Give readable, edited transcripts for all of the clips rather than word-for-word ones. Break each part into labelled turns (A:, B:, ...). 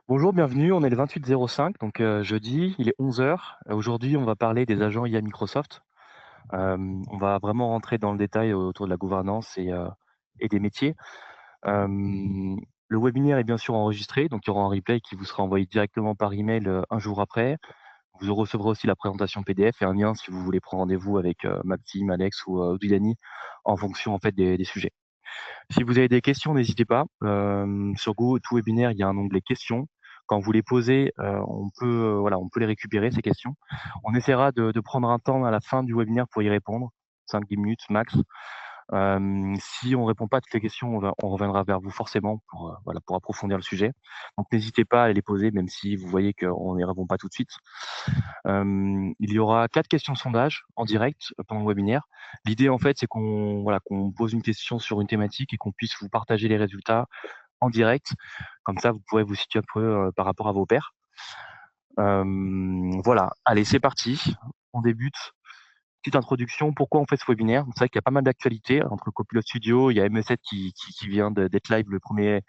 A: Bonjour, bienvenue. On est le 28-05, donc jeudi, il est 11 heures. Aujourd'hui, on va parler des agents IA Microsoft. On va vraiment rentrer dans le détail autour de la gouvernance et des métiers. Hem, le webinaire est bien sûr enregistré, donc il y aura un replay qui vous sera envoyé directement par email, 1 jour après. Vous recevrez aussi la présentation PDF et un lien si vous voulez prendre rendez-vous avec, Maxime, Alex ou Didani en fonction en fait des sujets. Si vous avez des questions, n'hésitez pas. Sur GoToWebinar, il y a un onglet questions. Quand vous les posez, on peut, voilà, on peut les récupérer ces questions. On essaiera de prendre un temps à la fin du webinaire pour y répondre, 5-10 minutes max. Si on répond pas à toutes les questions, on reviendra vers vous forcément pour, voilà, pour approfondir le sujet. Donc n'hésitez pas à les poser, même si vous voyez qu'on n'y répond pas tout de suite. Il y aura 4 questions sondage en direct pendant le webinaire. L'idée, en fait, c'est qu'on pose une question sur une thématique et qu'on puisse vous partager les résultats en direct. Comme ça, vous pourrez vous situer un peu, par rapport à vos pairs. Voilà, allez, c'est parti. On débute. Petite introduction, pourquoi on fait ce webinaire? C'est vrai qu'il y a pas mal d'actualités entre Copilot Studio, il y a MS7 qui vient d'être live le 1er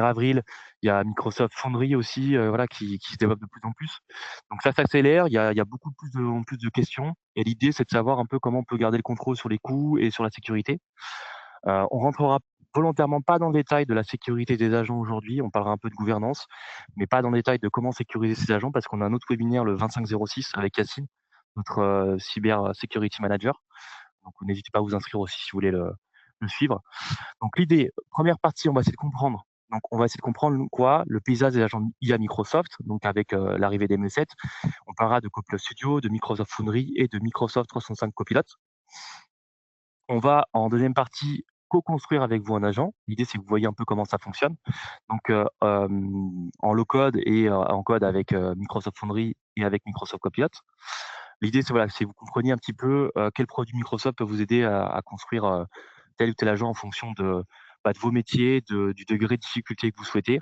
A: avril. Il y a Microsoft Foundry aussi, voilà, qui se développe de plus en plus. Donc ça s'accélère, il y a beaucoup plus de questions et l'idée, c'est de savoir un peu comment on peut garder le contrôle sur les coûts et sur la sécurité. On rentrera volontairement pas dans le détail de la sécurité des agents aujourd'hui, on parlera un peu de gouvernance, mais pas dans le détail de comment sécuriser ces agents parce qu'on a un autre webinaire le 25-06 avec Yacine, notre cyber security manager. Donc n'hésitez pas à vous inscrire aussi si vous voulez le suivre. Donc l'idée, première partie, on va essayer de comprendre. Donc on va essayer de comprendre quoi? Le paysage des agents IA Microsoft, donc avec l'arrivée des M7. On parlera de Copilot Studio, de Microsoft Foundry et de Microsoft 365 Copilot. On va, en deuxième partie, co-construire avec vous un agent. L'idée, c'est que vous voyez un peu comment ça fonctionne. Donc, en low code et en code avec Microsoft Foundry et avec Microsoft Copilot. L'idée, c'est voilà, c'est que vous compreniez un petit peu quel produit Microsoft peut vous aider à construire tel ou tel agent en fonction de vos métiers, du degré de difficulté que vous souhaitez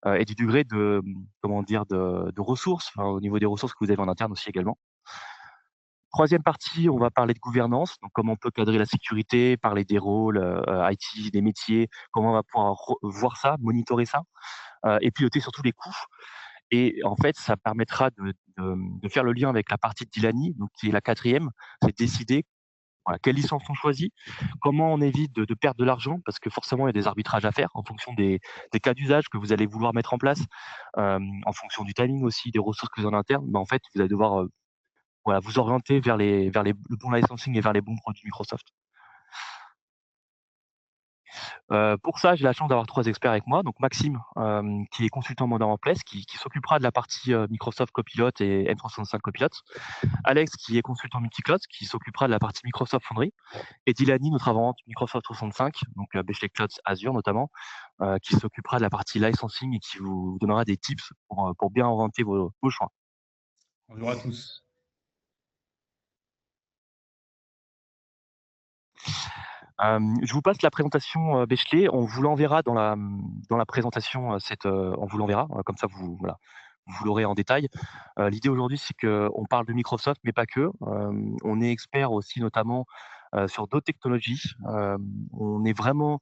A: et du degré de, comment dire, de ressources, enfin, au niveau des ressources que vous avez en interne aussi également. Troisième partie, on va parler de gouvernance, donc comment on peut cadrer la sécurité, parler des rôles, IT, des métiers, comment on va pouvoir voir ça, monitorer ça, et piloter surtout les coûts. Et en fait, ça permettra de faire le lien avec la partie de Dilani, donc qui est la quatrième, c'est décider voilà, quelle licence on choisit, comment on évite de perdre de l'argent, parce que forcément il y a des arbitrages à faire en fonction des cas d'usage que vous allez vouloir mettre en place, en fonction du timing aussi, des ressources que vous avez en interne. En fait, vous allez devoir voilà, vous orienter vers le bon licensing et vers les bons produits Microsoft. Pour ça, j'ai la chance d'avoir 3 experts avec moi. Donc Maxime, qui est consultant Modern Workplace, qui s'occupera de la partie, Microsoft Copilot et M365 Copilot. Alex, qui est consultant multicloud, qui s'occupera de la partie Microsoft Foundry. Et Dilani, notre avant-vente Microsoft 365, donc Bechley Cloud Azure notamment, qui s'occupera de la partie licensing et qui vous donnera des tips pour bien orienter vos choix.
B: Bonjour à tous.
A: Je vous passe la présentation, Bechley. On vous l'enverra dans la présentation, on vous l'enverra, comme ça voilà, vous l'aurez en détail. L'idée aujourd'hui, c'est qu'on parle de Microsoft, mais pas que. On est expert aussi notamment, sur d'autres technologies. On est vraiment,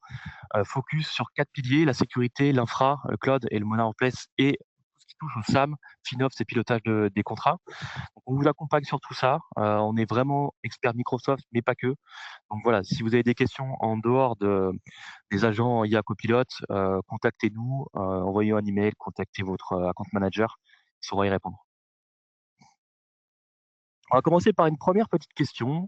A: focus sur 4 piliers, la sécurité, l'infra, le cloud et le modern workplace et tout ce qui touche au SAM, FinOps et pilotage des contrats. Donc on vous accompagne sur tout ça. On est vraiment expert Microsoft, mais pas que. Donc voilà, si vous avez des questions en dehors des agents IA Copilot, contactez-nous, envoyez un email, contactez votre account manager, il saura y répondre. On va commencer par une première petite question.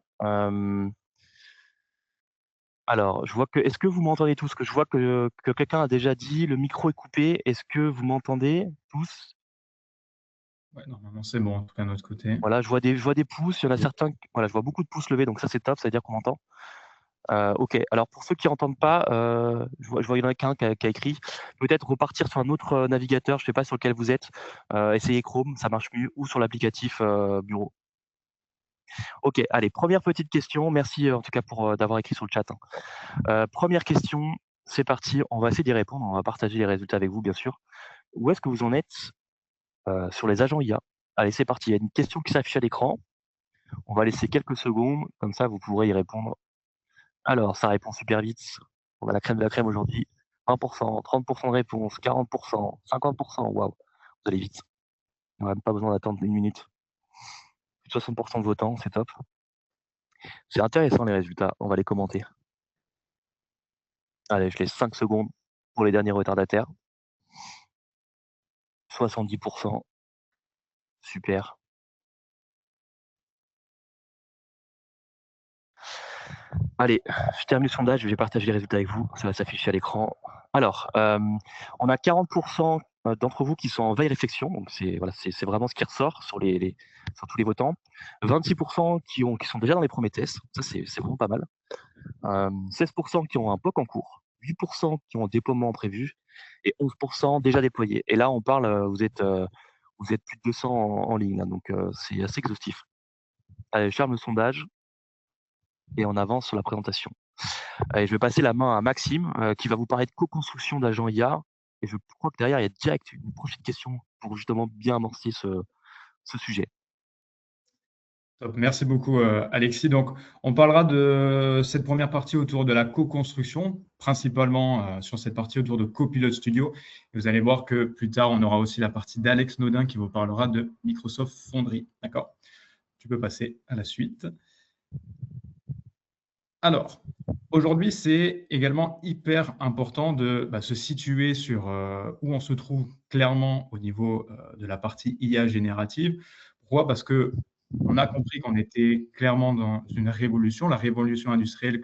A: Alors, je vois que est-ce que vous m'entendez tous? Que je vois que quelqu'un a déjà dit: «Le micro est coupé». Est-ce que vous m'entendez tous?
B: Ouais, normalement, c'est bon, en tout cas, de notre côté.
A: Voilà, je vois des pouces, il y en a certains voilà, je vois beaucoup de pouces levés, donc ça, c'est top, ça veut dire qu'on m'entend. OK. Alors pour ceux qui entendent pas, je vois il y en a qu'un qui a écrit: «Peut-être repartir sur un autre, navigateur», je sais pas sur lequel vous êtes, essayez Chrome, ça marche mieux ou sur l'applicatif, bureau. OK, allez, première petite question. Merci, en tout cas pour, d'avoir écrit sur le chat, hein. 1re question, c'est parti, on va essayer d'y répondre, on va partager les résultats avec vous, bien sûr. Où est-ce que vous en êtes, sur les agents IA? Allez, c'est parti, il y a une question qui s'affiche à l'écran. On va laisser quelques secondes, comme ça vous pourrez y répondre. Alors, ça répond super vite. On a la crème de la crème aujourd'hui. 20%, 30% de réponse, 40%, 50%. Waouh, vous allez vite. On n'a même pas besoin d'attendre une minute. Plus de 60% de votants, c'est top. C'est intéressant les résultats, on va les commenter. Allez, je laisse 5 secondes pour les derniers retardataires. 70%, super. Allez, je termine le sondage, je vais partager les résultats avec vous, ça va s'afficher à l'écran. Alors, on a 40% d'entre vous qui sont en veille réflexion, donc c'est voilà, c'est vraiment ce qui ressort sur sur tous les votants. 26% qui sont déjà dans les premiers tests, ça c'est vraiment pas mal. 16% qui ont un POC en cours, 8% qui ont un déploiement prévu et 11% déjà déployés. Et là, on parle, vous êtes plus de 200 en ligne, là, donc c'est assez exhaustif. Allez, je ferme le sondage et on avance sur la présentation. Et je vais passer la main à Maxime, qui va vous parler de co-construction d'agents IA. Et je crois que derrière, il y a direct une prochaine question pour justement bien amorcer ce sujet.
B: Top. Merci beaucoup, Alexis. Donc, on parlera de cette première partie autour de la co-construction, principalement sur cette partie autour de Copilot Studio. Et vous allez voir que plus tard, on aura aussi la partie d'Alex Naudin qui vous parlera de Microsoft Foundry. D'accord? Tu peux passer à la suite. Alors, aujourd'hui, c'est également hyper important de se situer sur où on se trouve clairement au niveau de la partie IA générative. Pourquoi? Parce que on a compris qu'on était clairement dans une révolution, la révolution industrielle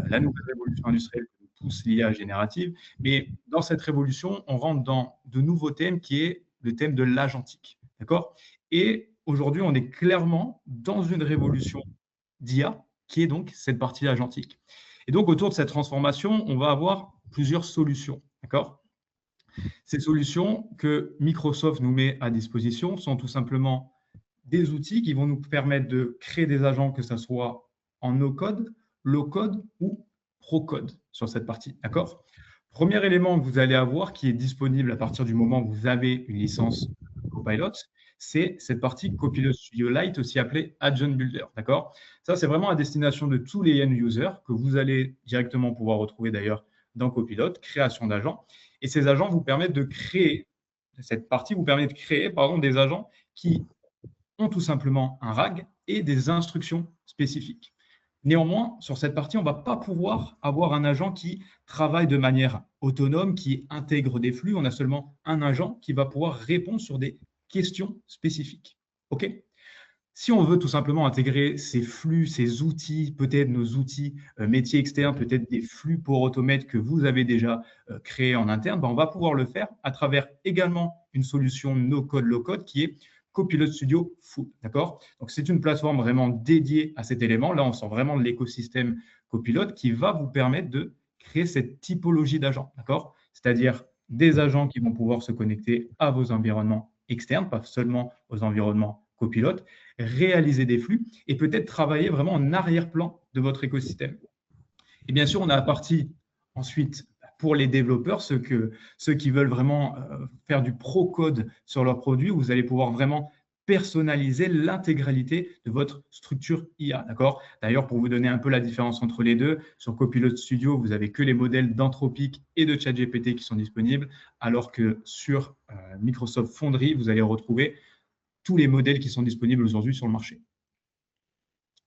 B: la nouvelle révolution industrielle que nous pousse l'IA générative. Mais dans cette révolution, on rentre dans de nouveaux thèmes qui est le thème de l'agentique. D'accord? Et aujourd'hui, on est clairement dans une révolution d'IA qui est donc cette partie agentique. Et donc, autour de cette transformation, on va avoir plusieurs solutions. D'accord? Ces solutions que Microsoft nous met à disposition sont tout simplement des outils qui vont nous permettre de créer des agents, que ce soit en no-code, low-code ou pro-code sur cette partie. D'accord? Premier élément que vous allez avoir qui est disponible à partir du moment où vous avez une licence Copilot, c'est cette partie Copilot Studio Lite, aussi appelée Agent Builder. D'accord? Ça, c'est vraiment à destination de tous les end users que vous allez directement pouvoir retrouver d'ailleurs dans Copilot, création d'agents. Et ces agents vous permettent de créer, cette partie vous permet de créer des agents qui ont tout simplement un RAG et des instructions spécifiques. Néanmoins, sur cette partie, on ne va pas pouvoir avoir un agent qui travaille de manière autonome, qui intègre des flux. On a seulement un agent qui va pouvoir répondre sur des questions spécifiques. OK ? Si on veut tout simplement intégrer ces flux, ces outils, peut-être nos outils métiers externes, peut-être des flux pour Automate que vous avez déjà créés en interne, on va pouvoir le faire à travers également une solution no-code, low-code qui est Copilot Studio Full. D'accord? Donc, c'est une plateforme vraiment dédiée à cet élément. Là, on sent vraiment l'écosystème Copilot qui va vous permettre de créer cette typologie d'agents. D'accord? C'est-à-dire des agents qui vont pouvoir se connecter à vos environnements externes, pas seulement aux environnements Copilot, réaliser des flux et peut-être travailler vraiment en arrière-plan de votre écosystème. Et bien sûr, on a la partie ensuite pour les développeurs, ceux qui veulent vraiment faire du pro-code sur leurs produits, vous allez pouvoir vraiment personnaliser l'intégralité de votre structure IA. D'accord? D'ailleurs, pour vous donner un peu la différence entre les deux, sur Copilot Studio, vous n'avez que les modèles d'Anthropic et de ChatGPT qui sont disponibles, alors que sur Microsoft Foundry, vous allez retrouver tous les modèles qui sont disponibles aujourd'hui sur le marché.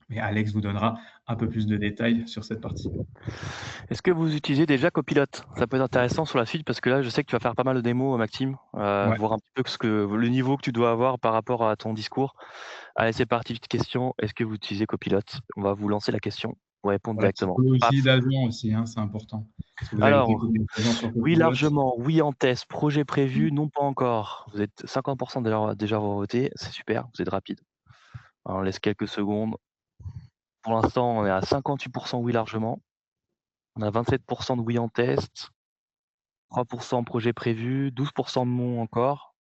B: Mais Alex vous donnera un peu plus de détails sur cette partie.
A: Est-ce que vous utilisez déjà Copilot? Ça peut être intéressant sur la suite parce que là, je sais que tu vas faire pas mal de démos, Maxime,
B: Ouais.
A: voir un petit peu le niveau que tu dois avoir par rapport à ton discours. Allez, c'est parti, petite question. Est-ce que vous utilisez Copilot? On va vous lancer la question. Vous répondre
B: Pour la
A: directement. Paf.
B: typologie d'agents aussi, c'est important. Est-ce que vous avez
A: Alors,
B: découpé des agents sur
A: oui,
B: Copilot?
A: largement. Oui, en test. Projet prévu, non pas encore. Vous êtes 50% déjà voté. C'est super, vous êtes rapide. Alors, on laisse quelques secondes. Pour l'instant, on est à 58% oui largement. On a 27% de oui en test. 3% projet prévu. 12% de non encore.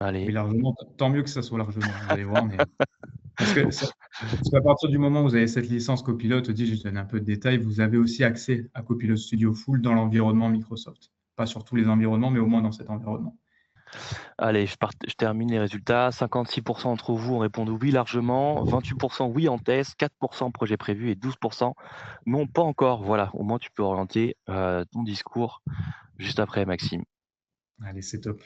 A: Allez.
B: Oui, largement. Tant mieux que ça soit largement, vous allez voir. Parce qu'à partir du moment où vous avez cette licence Copilot, je vais donner un peu de détails, vous avez aussi accès à Copilot Studio Full dans l'environnement Microsoft. Pas sur tous les environnements, mais au moins dans cet environnement.
A: Allez, je termine les résultats. 56% d'entre vous ont répondu oui largement, 28% oui en test, 4% projet prévu et 12% non pas encore. Voilà, au moins tu peux orienter ton discours juste après, Maxime.
B: Allez, c'est top.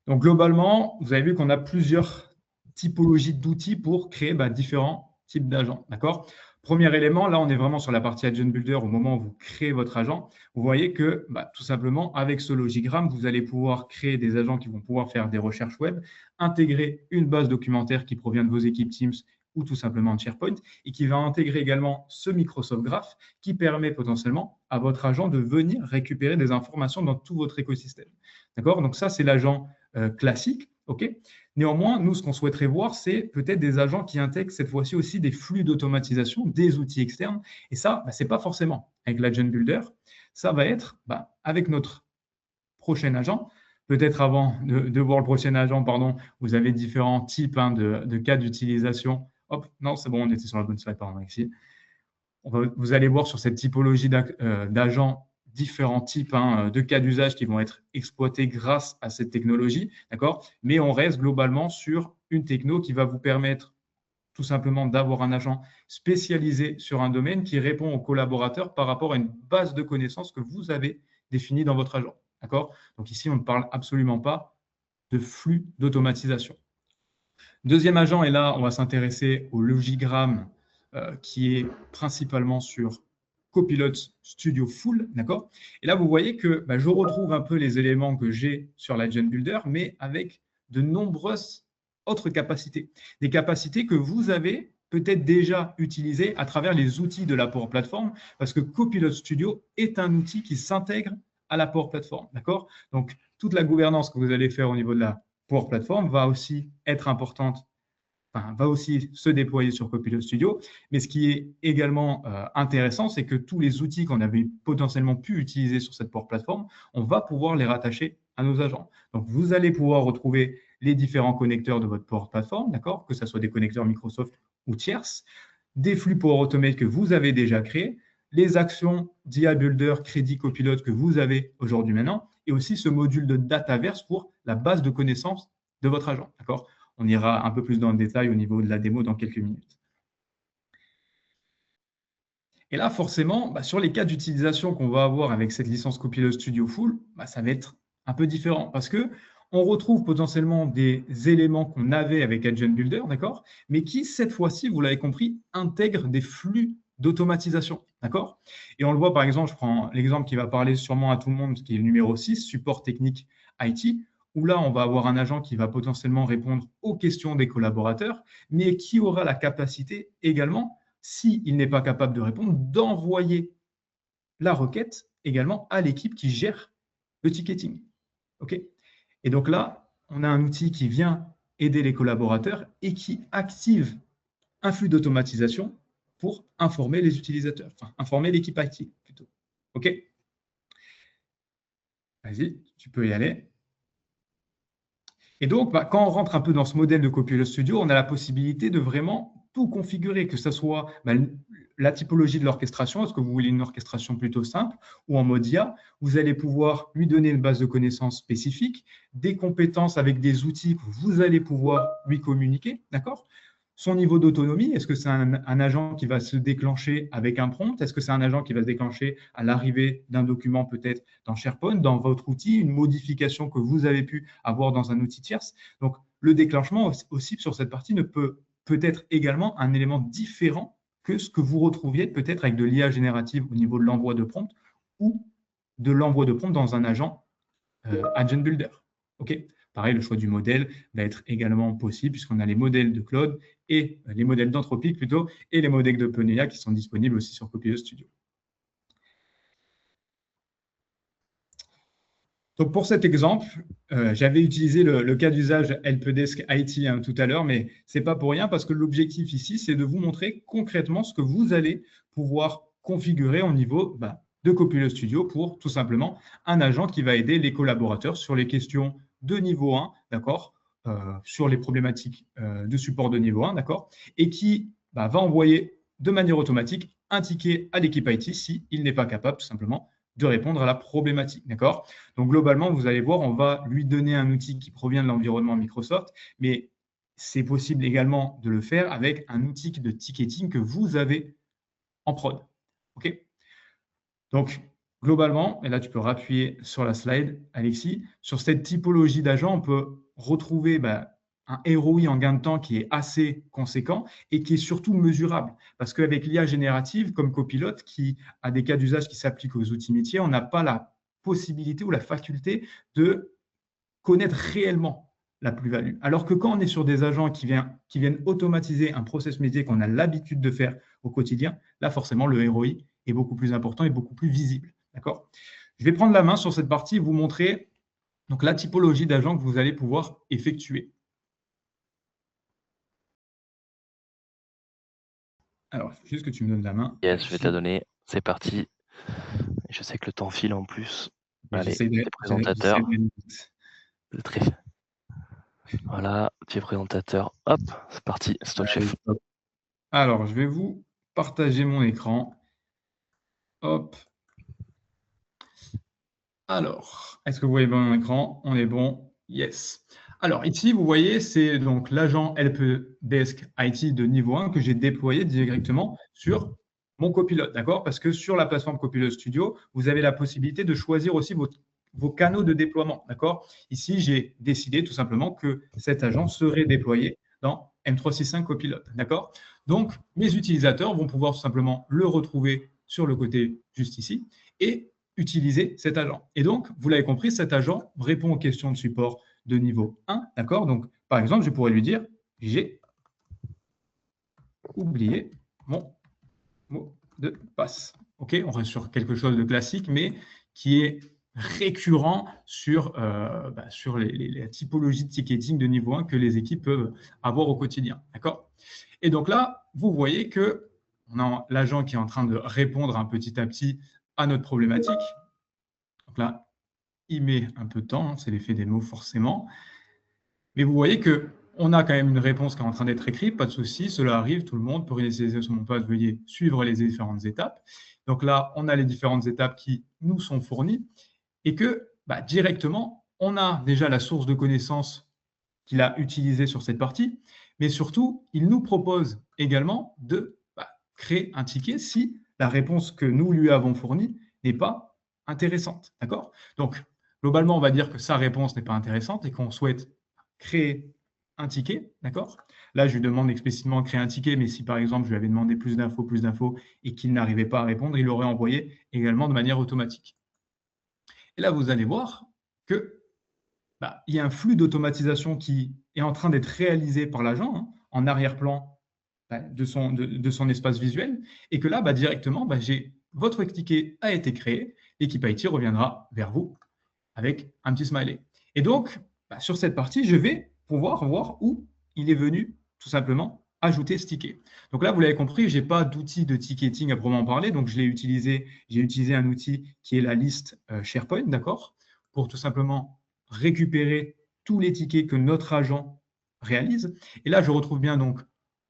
B: Donc, globalement, vous avez vu qu'on a plusieurs typologies d'outils pour créer différents types d'agents. D'accord? Premier élément, là, on est vraiment sur la partie Agent Builder au moment où vous créez votre agent. Vous voyez que, tout simplement, avec ce logigramme, vous allez pouvoir créer des agents qui vont pouvoir faire des recherches web, intégrer une base documentaire qui provient de vos équipes Teams ou tout simplement de SharePoint et qui va intégrer également ce Microsoft Graph qui permet potentiellement à votre agent de venir récupérer des informations dans tout votre écosystème. D'accord? Donc ça, c'est l'agent classique. OK. Néanmoins, nous, ce qu'on souhaiterait voir, c'est peut-être des agents qui intègrent cette fois-ci aussi des flux d'automatisation, des outils externes. Et ça, ce n'est pas forcément avec l'Agent Builder. Ça va être avec notre prochain agent. Peut-être avant de voir le prochain agent, pardon, vous avez différents types de cas d'utilisation. Hop, non, c'est bon, on était sur la bonne slide, pardon, ici. Vous allez voir sur cette typologie d'agents différents types de cas d'usage qui vont être exploités grâce à cette technologie, d'accord? Mais on reste globalement sur une techno qui va vous permettre tout simplement d'avoir un agent spécialisé sur un domaine qui répond aux collaborateurs par rapport à une base de connaissances que vous avez définie dans votre agent, d'accord? Donc ici, on ne parle absolument pas de flux d'automatisation. Deuxième agent, et là, on va s'intéresser au logigramme qui est principalement sur Copilot Studio Full, d'accord? Et là, vous voyez que je retrouve un peu les éléments que j'ai sur l'Agent Builder, mais avec de nombreuses autres capacités. Des capacités que vous avez peut-être déjà utilisées à travers les outils de la Power Platform, parce que Copilot Studio est un outil qui s'intègre à la Power Platform, d'accord? Donc, toute la gouvernance que vous allez faire au niveau de la Power Platform va aussi être importante, va aussi se déployer sur Copilot Studio. Mais ce qui est également intéressant, c'est que tous les outils qu'on avait potentiellement pu utiliser sur cette Power Platform, on va pouvoir les rattacher à nos agents. Donc, vous allez pouvoir retrouver les différents connecteurs de votre Power Platform, d'accord, que ce soit des connecteurs Microsoft ou tierces, des flux Power Automate que vous avez déjà créés, les actions d'IA Builder, Crédit Copilot que vous avez aujourd'hui maintenant, et aussi ce module de Dataverse pour la base de connaissances de votre agent. D'accord? On ira un peu plus dans le détail au niveau de la démo dans quelques minutes. Et là, forcément, sur les cas d'utilisation qu'on va avoir avec cette licence Copilot Studio Full, ça va être un peu différent parce que on retrouve potentiellement des éléments qu'on avait avec Agent Builder, d'accord, mais qui, cette fois-ci, vous l'avez compris, intègrent des flux d'automatisation, d'accord? Et on le voit, par exemple, je prends l'exemple qui va parler sûrement à tout le monde, qui est le numéro 6, support technique IT, où là, on va avoir un agent qui va potentiellement répondre aux questions des collaborateurs, mais qui aura la capacité également, s'il n'est pas capable de répondre, d'envoyer la requête également à l'équipe qui gère le ticketing. OK? Et donc là, on a un outil qui vient aider les collaborateurs et qui active un flux d'automatisation pour informer les utilisateurs, enfin, informer l'équipe IT plutôt. OK? Vas-y, tu peux y aller. Et donc, quand on rentre un peu dans ce modèle de Copilot Studio, on a la possibilité de vraiment tout configurer, que ce soit la typologie de l'orchestration. Est-ce que vous voulez une orchestration plutôt simple ou en mode IA? Vous allez pouvoir lui donner une base de connaissances spécifique, des compétences avec des outils que vous allez pouvoir lui communiquer, d'accord? Son niveau d'autonomie, est-ce que c'est un agent qui va se déclencher avec un prompt? Est-ce que c'est un agent qui va se déclencher à l'arrivée d'un document peut-être dans SharePoint, dans votre outil, une modification que vous avez pu avoir dans un outil tierce? Donc, le déclenchement aussi sur cette partie ne peut être également un élément différent que ce que vous retrouviez peut-être avec de l'IA générative au niveau de l'envoi de prompt ou de l'envoi de prompt dans un agent Agent Builder. OK? Pareil, le choix du modèle va être également possible puisqu'on a les modèles de Claude et les modèles d'Anthropic plutôt et les modèles d'OpenAI qui sont disponibles aussi sur Copilot Studio. Donc pour cet exemple, j'avais utilisé le cas d'usage Helpdesk IT tout à l'heure, mais ce n'est pas pour rien parce que l'objectif ici, c'est de vous montrer concrètement ce que vous allez pouvoir configurer au niveau de Copilot Studio pour tout simplement un agent qui va aider les collaborateurs sur les questions de niveau 1, d'accord, sur les problématiques de support de niveau 1, d'accord, et qui va envoyer de manière automatique un ticket à l'équipe IT s'il n'est pas capable tout simplement de répondre à la problématique. D'accord? Donc, globalement, vous allez voir, on va lui donner un outil qui provient de l'environnement Microsoft, mais c'est possible également de le faire avec un outil de ticketing que vous avez en prod. OK? Donc, globalement, et là, tu peux rappuyer sur la slide, Alexis, sur cette typologie d'agent, on peut retrouver un ROI en gain de temps qui est assez conséquent et qui est surtout mesurable. Parce qu'avec l'IA générative, comme copilote, qui a des cas d'usage qui s'appliquent aux outils métiers, on n'a pas la possibilité ou la faculté de connaître réellement la plus-value. Alors que quand on est sur des agents qui viennent automatiser un process métier qu'on a l'habitude de faire au quotidien, là, forcément, le ROI est beaucoup plus important et beaucoup plus visible. D'accord? Je vais prendre la main sur cette partie et vous montrer donc, la typologie d'agents que vous allez pouvoir effectuer. Alors, il faut juste que tu me donnes la main.
A: Yes, je vais te la donner. C'est parti. Je sais que le temps file en plus. Allez, tu es présentateur. Très... Voilà, tu es présentateur. Hop, c'est parti, c'est toi le chef.
B: Alors, je vais vous partager mon écran. Hop. Alors, est-ce que vous voyez bien mon écran? On est bon. Yes. Alors, ici, vous voyez, c'est donc l'agent Helpdesk IT de niveau 1 que j'ai déployé directement sur mon copilote, d'accord? Parce que sur la plateforme Copilot Studio, vous avez la possibilité de choisir aussi vos canaux de déploiement, d'accord? Ici, j'ai décidé tout simplement que cet agent serait déployé dans M365 Copilot, d'accord? Donc, mes utilisateurs vont pouvoir tout simplement le retrouver sur le côté juste ici et utiliser cet agent. Et donc, vous l'avez compris, cet agent répond aux questions de support de niveau 1, d'accord? Donc, par exemple, je pourrais lui dire, j'ai oublié mon mot de passe. OK, on reste sur quelque chose de classique, mais qui est récurrent sur la typologie de ticketing de niveau 1 que les équipes peuvent avoir au quotidien, d'accord? Et donc là, vous voyez que on a l'agent qui est en train de répondre petit à petit à notre problématique. Donc là, il met un peu de temps, hein, c'est l'effet des mots forcément. Mais vous voyez qu'on a quand même une réponse qui est en train d'être écrite, pas de souci, cela arrive, tout le monde peut réinitialiser son mot de passe, veuillez suivre les différentes étapes. Donc là, on a les différentes étapes qui nous sont fournies et que directement, on a déjà la source de connaissances qu'il a utilisée sur cette partie, mais surtout, il nous propose également de créer un ticket si la réponse que nous lui avons fournie n'est pas intéressante. D'accord? Donc, globalement, on va dire que sa réponse n'est pas intéressante et qu'on souhaite créer un ticket. D'accord? Là, je lui demande explicitement de créer un ticket, mais si par exemple, je lui avais demandé plus d'infos, et qu'il n'arrivait pas à répondre, il l'aurait envoyé également de manière automatique. Et là, vous allez voir que il y a un flux d'automatisation qui est en train d'être réalisé par l'agent en arrière-plan de son espace visuel, et que là, directement, votre ticket a été créé, l'équipe IT reviendra vers vous avec un petit smiley. Et donc, sur cette partie, je vais pouvoir voir où il est venu tout simplement ajouter ce ticket. Donc là, vous l'avez compris, je n'ai pas d'outil de ticketing à proprement parler, donc j'ai utilisé un outil qui est la liste SharePoint, d'accord, pour tout simplement récupérer tous les tickets que notre agent réalise. Et là, je retrouve bien donc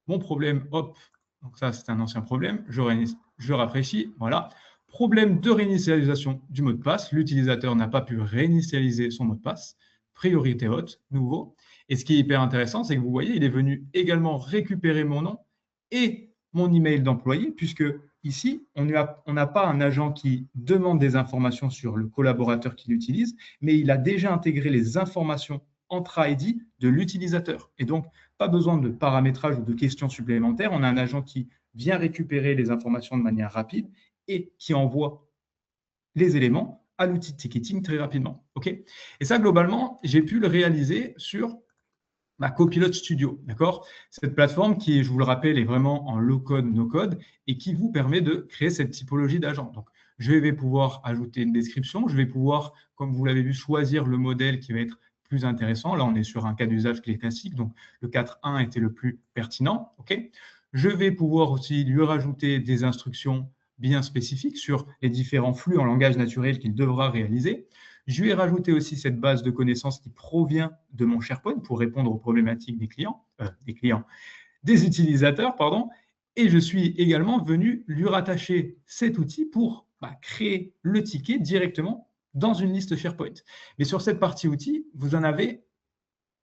B: mon problème, hop, donc ça c'est un ancien problème, je rafraîchis, voilà. Problème de réinitialisation du mot de passe, l'utilisateur n'a pas pu réinitialiser son mot de passe, priorité haute, nouveau. Et ce qui est hyper intéressant, c'est que vous voyez, il est venu également récupérer mon nom et mon email d'employé, puisque ici, on n'a pas un agent qui demande des informations sur le collaborateur qui l'utilise, mais il a déjà intégré les informations entre ID de l'utilisateur. Et donc, pas besoin de paramétrage ou de questions supplémentaires. On a un agent qui vient récupérer les informations de manière rapide et qui envoie les éléments à l'outil de ticketing très rapidement. Okay, et ça, globalement, j'ai pu le réaliser sur ma Copilot Studio. D'accord, cette plateforme qui, je vous le rappelle, est vraiment en low-code, no-code et qui vous permet de créer cette typologie d'agent. Donc, je vais pouvoir ajouter une description. Je vais pouvoir, comme vous l'avez vu, choisir le modèle qui va être plus intéressant. Là, on est sur un cas d'usage qui est classique. Donc, le 4.1 était le plus pertinent. Okay, je vais pouvoir aussi lui rajouter des instructions bien spécifiques sur les différents flux en langage naturel qu'il devra réaliser. Je lui ai rajouté aussi cette base de connaissances qui provient de mon SharePoint pour répondre aux problématiques des utilisateurs, pardon. Et je suis également venu lui rattacher cet outil pour créer le ticket directement dans une liste SharePoint. Mais sur cette partie outils, vous en avez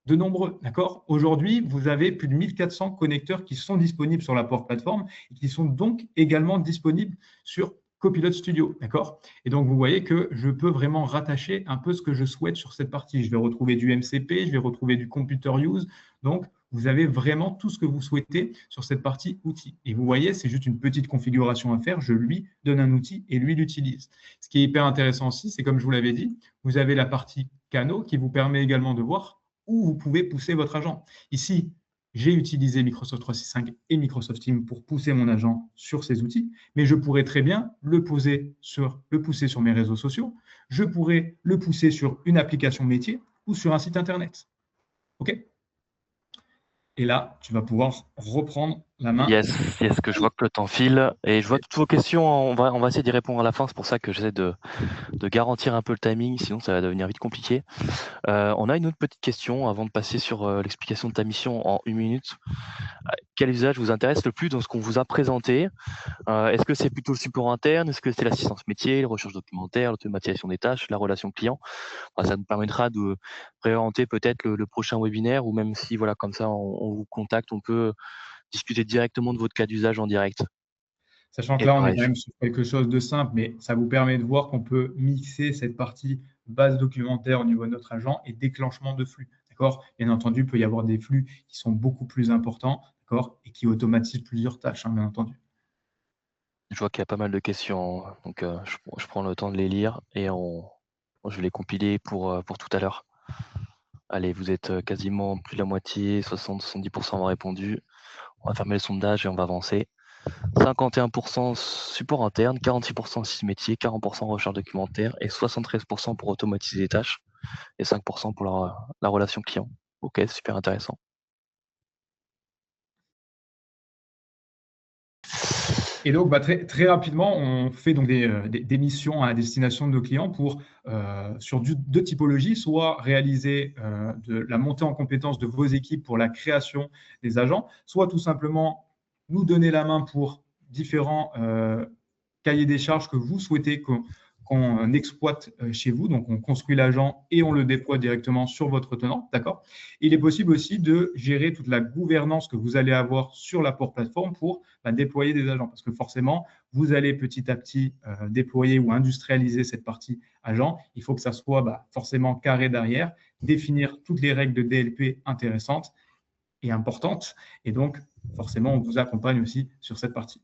B: de nombreux, d'accord? Aujourd'hui, vous avez plus de 1400 connecteurs qui sont disponibles sur la Power Platform et qui sont donc également disponibles sur Copilot Studio, d'accord? Et donc, vous voyez que je peux vraiment rattacher un peu ce que je souhaite sur cette partie. Je vais retrouver du MCP, je vais retrouver du Computer Use. Donc, vous avez vraiment tout ce que vous souhaitez sur cette partie outils. Et vous voyez, c'est juste une petite configuration à faire. Je lui donne un outil et lui l'utilise. Ce qui est hyper intéressant aussi, c'est comme je vous l'avais dit, vous avez la partie canaux qui vous permet également de voir où vous pouvez pousser votre agent. Ici, j'ai utilisé Microsoft 365 et Microsoft Teams pour pousser mon agent sur ces outils, mais je pourrais très bien le pousser sur mes réseaux sociaux, je pourrais le pousser sur une application métier ou sur un site internet. OK? Et là, tu vas pouvoir reprendre la main.
A: Yes, que je vois que le temps file et je vois toutes vos questions. On va essayer d'y répondre à la fin. C'est pour ça que j'essaie de garantir un peu le timing, sinon ça va devenir vite compliqué. On a une autre petite question avant de passer sur l'explication de ta mission en 1 minute. Quel usage vous intéresse le plus dans ce qu'on vous a présenté? Est-ce que c'est plutôt le support interne? Est-ce que c'est l'assistance métier, les recherches documentaires, l'automatisation des tâches, la relation client? Ça nous permettra de préorienter peut-être le prochain webinaire, ou même si voilà, comme ça on vous contacte, on peut discuter directement de votre cas d'usage en direct.
B: Sachant que
A: Et
B: là, on est
A: pareil.
B: quand même sur quelque chose de simple, mais ça vous permet de voir qu'on peut mixer cette partie base documentaire au niveau de notre agent et déclenchement de flux. D'accord? Bien entendu, il peut y avoir des flux qui sont beaucoup plus importants, d'accord, et qui automatisent plusieurs tâches, bien entendu.
A: Je vois qu'il y a pas mal de questions, donc je prends le temps de les lire et je vais les compiler pour tout à l'heure. Allez, vous êtes quasiment plus de la moitié, 60-70% ont répondu. On va fermer le sondage et on va avancer. 51% support interne, 46% site métier, 40% recherche documentaire et 73% pour automatiser les tâches et 5% pour la relation client. Ok, super intéressant.
B: Et donc, très, très rapidement, on fait donc des missions à destination de nos clients sur deux typologies, soit réaliser de la montée en compétence de vos équipes pour la création des agents, soit tout simplement nous donner la main pour différents cahiers des charges que vous souhaitez qu'on exploite chez vous. Donc, on construit l'agent et on le déploie directement sur votre tenant. D'accord? Il est possible aussi de gérer toute la gouvernance que vous allez avoir sur la Power Platform pour déployer des agents. Parce que forcément, vous allez petit à petit déployer ou industrialiser cette partie agent. Il faut que ça soit forcément carré derrière, définir toutes les règles de DLP intéressantes et importantes. Et donc, forcément, on vous accompagne aussi sur cette partie.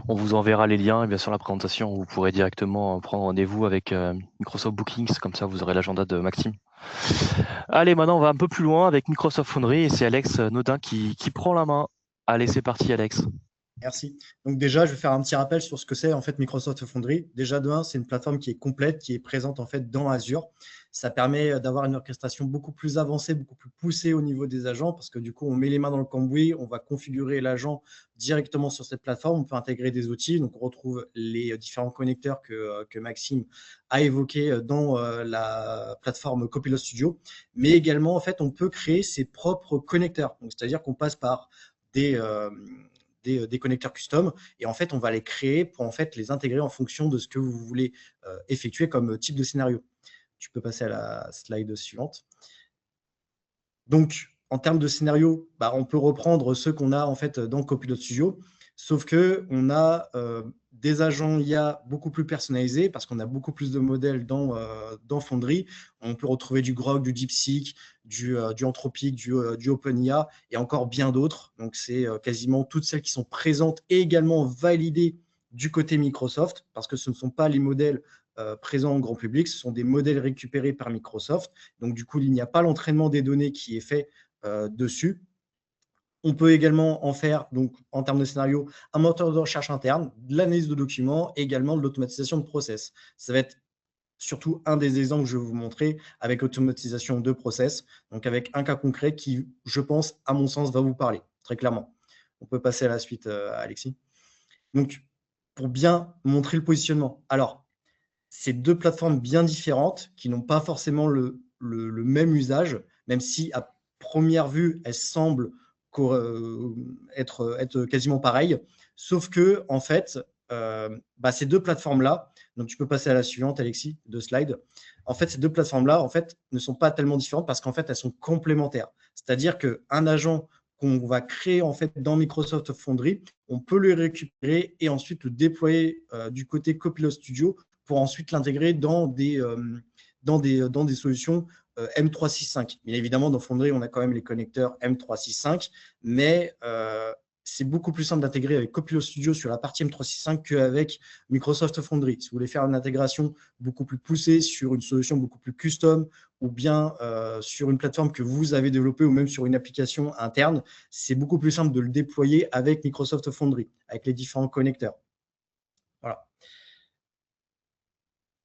A: On vous enverra les liens et bien sûr la présentation. Vous pourrez directement prendre rendez-vous avec Microsoft Bookings, comme ça vous aurez l'agenda de Maxime. Allez, maintenant on va un peu plus loin avec Microsoft Foundry et c'est Alex Nodin qui prend la main. Allez, c'est parti Alex.
C: Merci. Donc déjà, je vais faire un petit rappel sur ce que c'est en fait Microsoft Foundry. Déjà de 1, c'est une plateforme qui est complète, qui est présente en fait dans Azure. Ça permet d'avoir une orchestration beaucoup plus avancée, beaucoup plus poussée au niveau des agents, parce que du coup, on met les mains dans le cambouis, on va configurer l'agent directement sur cette plateforme, on peut intégrer des outils. Donc, on retrouve les différents connecteurs que Maxime a évoqués dans la plateforme Copilot Studio, mais également, en fait, on peut créer ses propres connecteurs. Donc, c'est-à-dire qu'on passe par des connecteurs custom et en fait, on va les créer pour en fait les intégrer en fonction de ce que vous voulez effectuer comme type de scénario. Tu peux passer à la slide suivante. Donc, en termes de scénario, on peut reprendre ceux qu'on a en fait dans Copilot Studio, sauf qu'on a des agents IA beaucoup plus personnalisés parce qu'on a beaucoup plus de modèles dans Foundry. On peut retrouver du Grok, du DeepSeek, du Anthropic, du OpenIA et encore bien d'autres. Donc, c'est quasiment toutes celles qui sont présentes et également validées du côté Microsoft parce que ce ne sont pas les modèles présents en grand public, ce sont des modèles récupérés par Microsoft. Donc, du coup, il n'y a pas l'entraînement des données qui est fait dessus. On peut également en faire, donc en termes de scénario, un moteur de recherche interne, de l'analyse de documents et également de l'automatisation de process. Ça va être surtout un des exemples que je vais vous montrer avec automatisation de process, donc avec un cas concret qui, je pense, à mon sens, va vous parler très clairement. On peut passer à la suite, Alexis. Donc, pour bien montrer le positionnement. Alors, c'est deux plateformes bien différentes qui n'ont pas forcément le même usage, même si à première vue, elles semblent être quasiment pareilles. Sauf que, en fait, ces deux plateformes-là, donc tu peux passer à la suivante, Alexis, de slide. En fait, ces deux plateformes-là, en fait, ne sont pas tellement différentes parce qu'en fait, elles sont complémentaires. C'est-à-dire qu'un agent qu'on va créer en fait dans Microsoft Foundry, on peut le récupérer et ensuite le déployer du côté Copilot Studio pour ensuite l'intégrer dans des solutions M365. Bien évidemment, dans Foundry, on a quand même les connecteurs M365, mais c'est beaucoup plus simple d'intégrer avec Copilot Studio sur la partie M365 qu'avec Microsoft Foundry. Si vous voulez faire une intégration beaucoup plus poussée sur une solution beaucoup plus custom ou bien sur une plateforme que vous avez développée ou même sur une application interne, c'est beaucoup plus simple de le déployer avec Microsoft Foundry, avec les différents connecteurs. Voilà.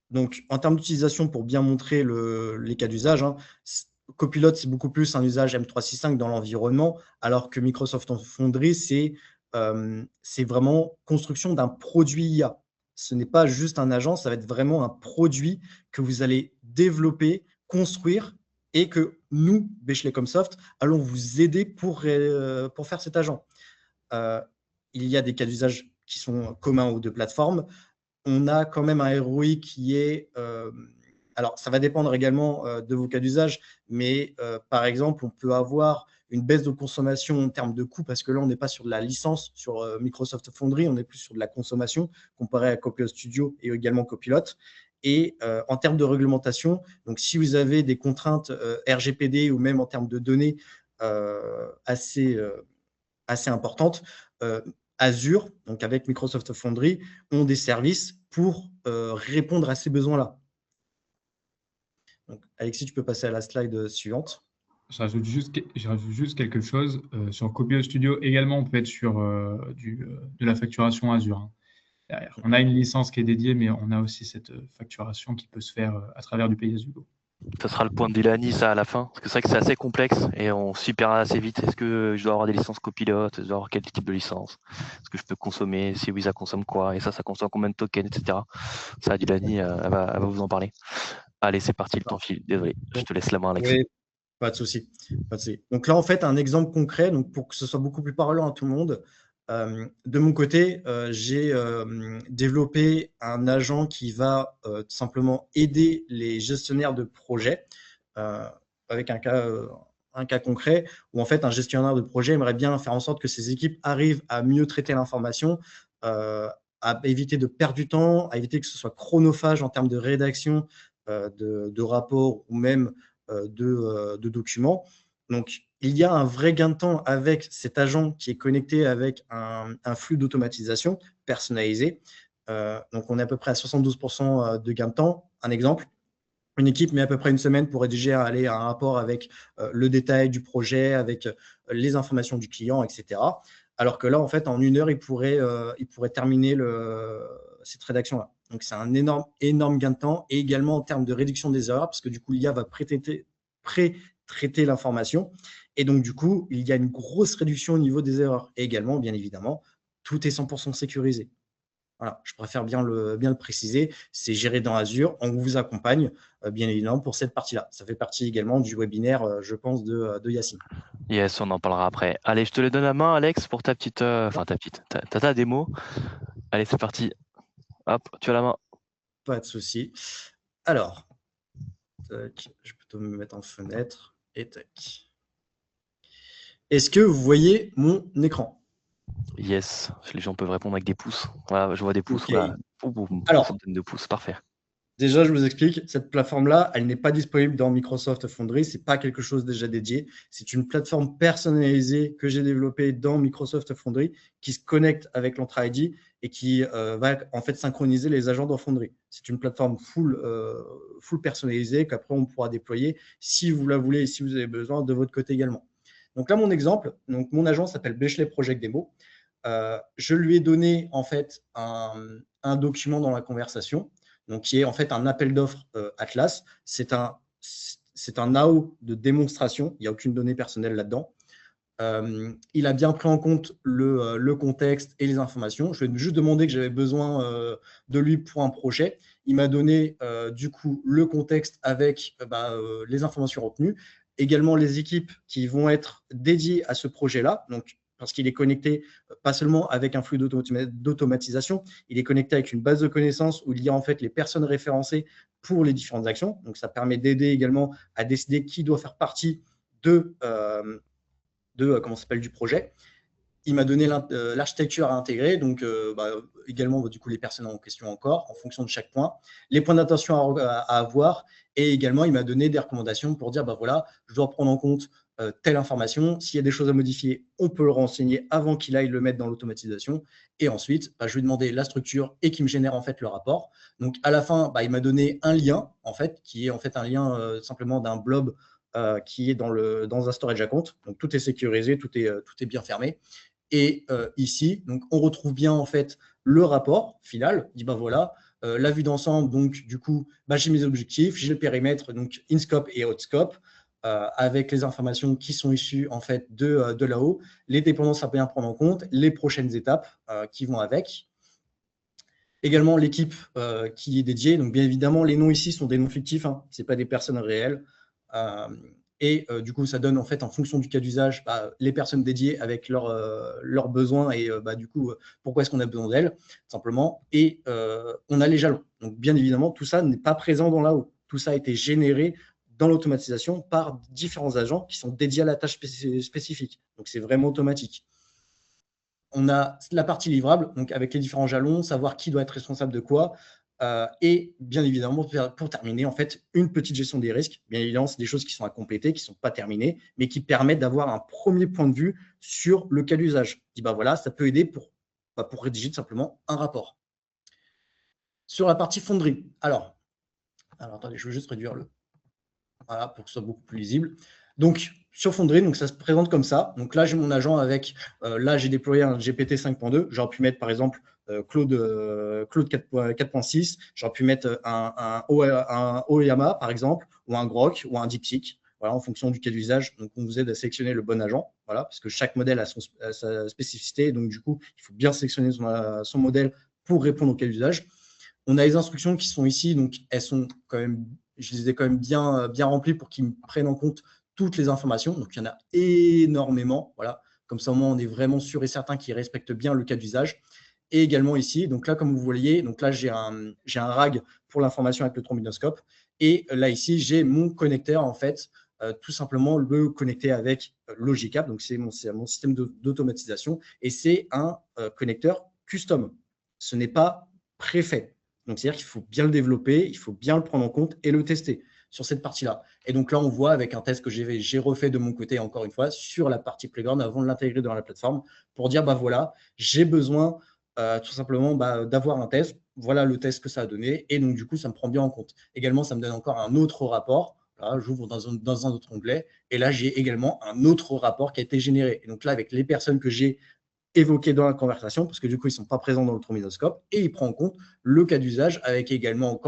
C: Donc, en termes d'utilisation, pour bien montrer les cas d'usage, Copilot, c'est beaucoup plus un usage M365 dans l'environnement, alors que Microsoft Foundry, c'est vraiment construction d'un produit IA. Ce n'est pas juste un agent, ça va être vraiment un produit que vous allez développer, construire, et que nous, Bechley-Comsoft, allons vous aider pour faire cet agent. Il y a des cas d'usage qui sont communs aux deux plateformes. On a quand même un ROI qui est… alors, ça va dépendre également de vos cas d'usage, mais par exemple, on peut avoir une baisse de consommation en termes de coût, parce que là, on n'est pas sur de la licence sur Microsoft Foundry, on est plus sur de la consommation, comparé à Copilot Studio et également Copilot. Et en termes de réglementation, donc si vous avez des contraintes RGPD ou même en termes de données assez importantes, Azure, donc avec Microsoft Foundry, ont des services pour répondre à ces besoins-là. Donc, Alexis, tu peux passer à la slide suivante.
B: Je rajoute juste quelque chose. Sur Copilot Studio, également, on peut être sur de la facturation Azure. Hein, derrière. On a une licence qui est dédiée, mais on a aussi cette facturation qui peut se faire à travers du pay-as-you-go.
A: Ça sera le point de Delany, ça, à la fin. Parce que c'est vrai que c'est assez complexe et on s'y perd assez vite. Est-ce que je dois avoir des licences copilotes? Je dois avoir quel type de licence? Est-ce que je peux consommer? Si oui, ça consomme quoi? Et ça consomme combien de tokens, etc. Ça, Delany, elle va vous en parler. Allez, c'est parti, le temps file. Désolé, je te laisse la main, Alex.
C: Oui, pas de souci. Donc là, en fait, un exemple concret, donc pour que ce soit beaucoup plus parlant à tout le monde, de mon côté, j'ai développé un agent qui va tout simplement aider les gestionnaires de projets avec un cas concret où en fait un gestionnaire de projet aimerait bien faire en sorte que ses équipes arrivent à mieux traiter l'information, à éviter de perdre du temps, à éviter que ce soit chronophage en termes de rédaction de rapports ou même de documents. Donc, il y a un vrai gain de temps avec cet agent qui est connecté avec un flux d'automatisation personnalisé. Donc, on est à peu près à 72% de gain de temps. Un exemple, une équipe met à peu près une semaine pour rédiger un rapport avec le détail du projet, avec les informations du client, etc. Alors que là, en fait, en 1 heure, il pourrait terminer cette rédaction-là. Donc, c'est un énorme gain de temps et également en termes de réduction des erreurs, parce que du coup, l'IA va pré-traiter l'information. Et donc, du coup, il y a une grosse réduction au niveau des erreurs. Et également, bien évidemment, tout est 100% sécurisé. Voilà, je préfère bien le préciser. C'est géré dans Azure. On vous accompagne, bien évidemment, pour cette partie-là. Ça fait partie également du webinaire, je pense, de Yacine.
A: Yes, on en parlera après. Allez, je te le donne la main, Alex, pour ta démo. Allez, c'est parti. Hop, tu as la main.
C: Pas de souci. Alors, tac, je vais plutôt me mettre en fenêtre et tac. Est-ce que vous voyez mon écran?
A: Yes, les gens peuvent répondre avec des pouces. Voilà, je vois des pouces.
C: Okay.
A: Voilà.
C: Alors,
A: centaines de pouces, parfait.
C: Déjà, je vous explique, cette plateforme-là, elle n'est pas disponible dans Microsoft Foundry. Ce n'est pas quelque chose déjà dédié. C'est une plateforme personnalisée que j'ai développée dans Microsoft Foundry qui se connecte avec l'Entra ID et qui va en fait synchroniser les agents dans Foundry. C'est une plateforme full personnalisée qu'après on pourra déployer si vous la voulez et si vous avez besoin de votre côté également. Donc là, mon exemple, donc mon agent s'appelle Bechley Project Demo. Je lui ai donné en fait un document dans la conversation, donc qui est en fait un appel d'offres Atlas. C'est un AO de démonstration, il n'y a aucune donnée personnelle là-dedans. Il a bien pris en compte le contexte et les informations. Je lui ai juste demandé que j'avais besoin de lui pour un projet. Il m'a donné du coup le contexte avec les informations retenues, également les équipes qui vont être dédiées à ce projet-là. Donc, parce qu'il est connecté pas seulement avec un flux d'automatisation, il est connecté avec une base de connaissances où il y a en fait les personnes référencées pour les différentes actions. Donc, ça permet d'aider également à décider qui doit faire partie comment ça s'appelle, du projet. Il m'a donné l'architecture à intégrer, donc également du coup les personnes en question encore, en fonction de chaque point, les points d'attention à avoir, et également il m'a donné des recommandations pour dire voilà, je dois prendre en compte telle information, s'il y a des choses à modifier, on peut le renseigner avant qu'il aille le mettre dans l'automatisation, et ensuite je lui ai demandé la structure et qu'il me génère en fait le rapport. Donc à la fin, il m'a donné un lien en fait, qui est en fait un lien simplement d'un blob qui est dans un storage account, donc tout est sécurisé, tout est bien fermé. Et ici, donc, on retrouve bien en fait le rapport final. Il dit voilà, la vue d'ensemble, donc du coup, j'ai mes objectifs, j'ai le périmètre, donc in-scope et out-scope, avec les informations qui sont issues en fait de là-haut, les dépendances à bien prendre en compte, les prochaines étapes qui vont avec. Également l'équipe qui est dédiée. Donc bien évidemment, les noms ici sont des noms fictifs, hein, ce n'est pas des personnes réelles. Et du coup, ça donne en fait en fonction du cas d'usage les personnes dédiées avec leurs besoins et du coup, pourquoi est-ce qu'on a besoin d'elles, simplement. Et on a les jalons. Donc bien évidemment, tout ça n'est pas présent dans là-haut. Tout ça a été généré dans l'automatisation par différents agents qui sont dédiés à la tâche spécifique. Donc c'est vraiment automatique. On a la partie livrable, donc avec les différents jalons, savoir qui doit être responsable de quoi. Et bien évidemment, pour terminer, en fait, une petite gestion des risques. Bien évidemment, c'est des choses qui sont à compléter, qui ne sont pas terminées, mais qui permettent d'avoir un premier point de vue sur le cas d'usage. Je dis, voilà, ça peut aider pour rédiger tout simplement un rapport. Sur la partie fonderie, alors attendez, je veux juste réduire voilà, pour que ce soit beaucoup plus lisible. Donc, sur Fonderie, donc ça se présente comme ça. Donc là, j'ai mon agent avec, là, j'ai déployé un GPT 5.2. J'aurais pu mettre, par exemple, Claude 4.6. J'aurais pu mettre un OEMA, par exemple, ou un Grok, ou un DeepSeek. Voilà, en fonction du cas d'usage. Donc, on vous aide à sélectionner le bon agent. Voilà, parce que chaque modèle a sa spécificité. Donc, du coup, il faut bien sélectionner son modèle pour répondre au cas d'usage. On a les instructions qui sont ici. Donc, elles sont quand même, je les ai quand même bien remplies pour qu'ils prennent en compte toutes les informations. Donc, il y en a énormément. Voilà. Comme ça, au moins, on est vraiment sûr et certain qu'ils respectent bien le cas d'usage. Et également ici, donc là, comme vous voyez, donc là, j'ai un RAG pour l'information avec le trombinoscope. Et là, ici, j'ai mon connecteur, en fait, tout simplement le connecter avec Logicap. Donc, c'est mon système d'automatisation. Et c'est un connecteur custom. Ce n'est pas préfet. Donc, c'est-à-dire qu'il faut bien le développer, il faut bien le prendre en compte et le tester sur cette partie-là. Et donc là, on voit avec un test que j'ai refait de mon côté, encore une fois, sur la partie Playground avant de l'intégrer dans la plateforme pour dire, voilà, j'ai besoin tout simplement d'avoir un test. Voilà le test que ça a donné. Et donc, du coup, ça me prend bien en compte. Également, ça me donne encore un autre rapport. Là, j'ouvre dans un autre onglet. Et là, j'ai également un autre rapport qui a été généré. Et donc là, avec les personnes que j'ai évoqués dans la conversation, parce que du coup, ils ne sont pas présents dans le trombinoscope, et il prend en compte le cas d'usage avec également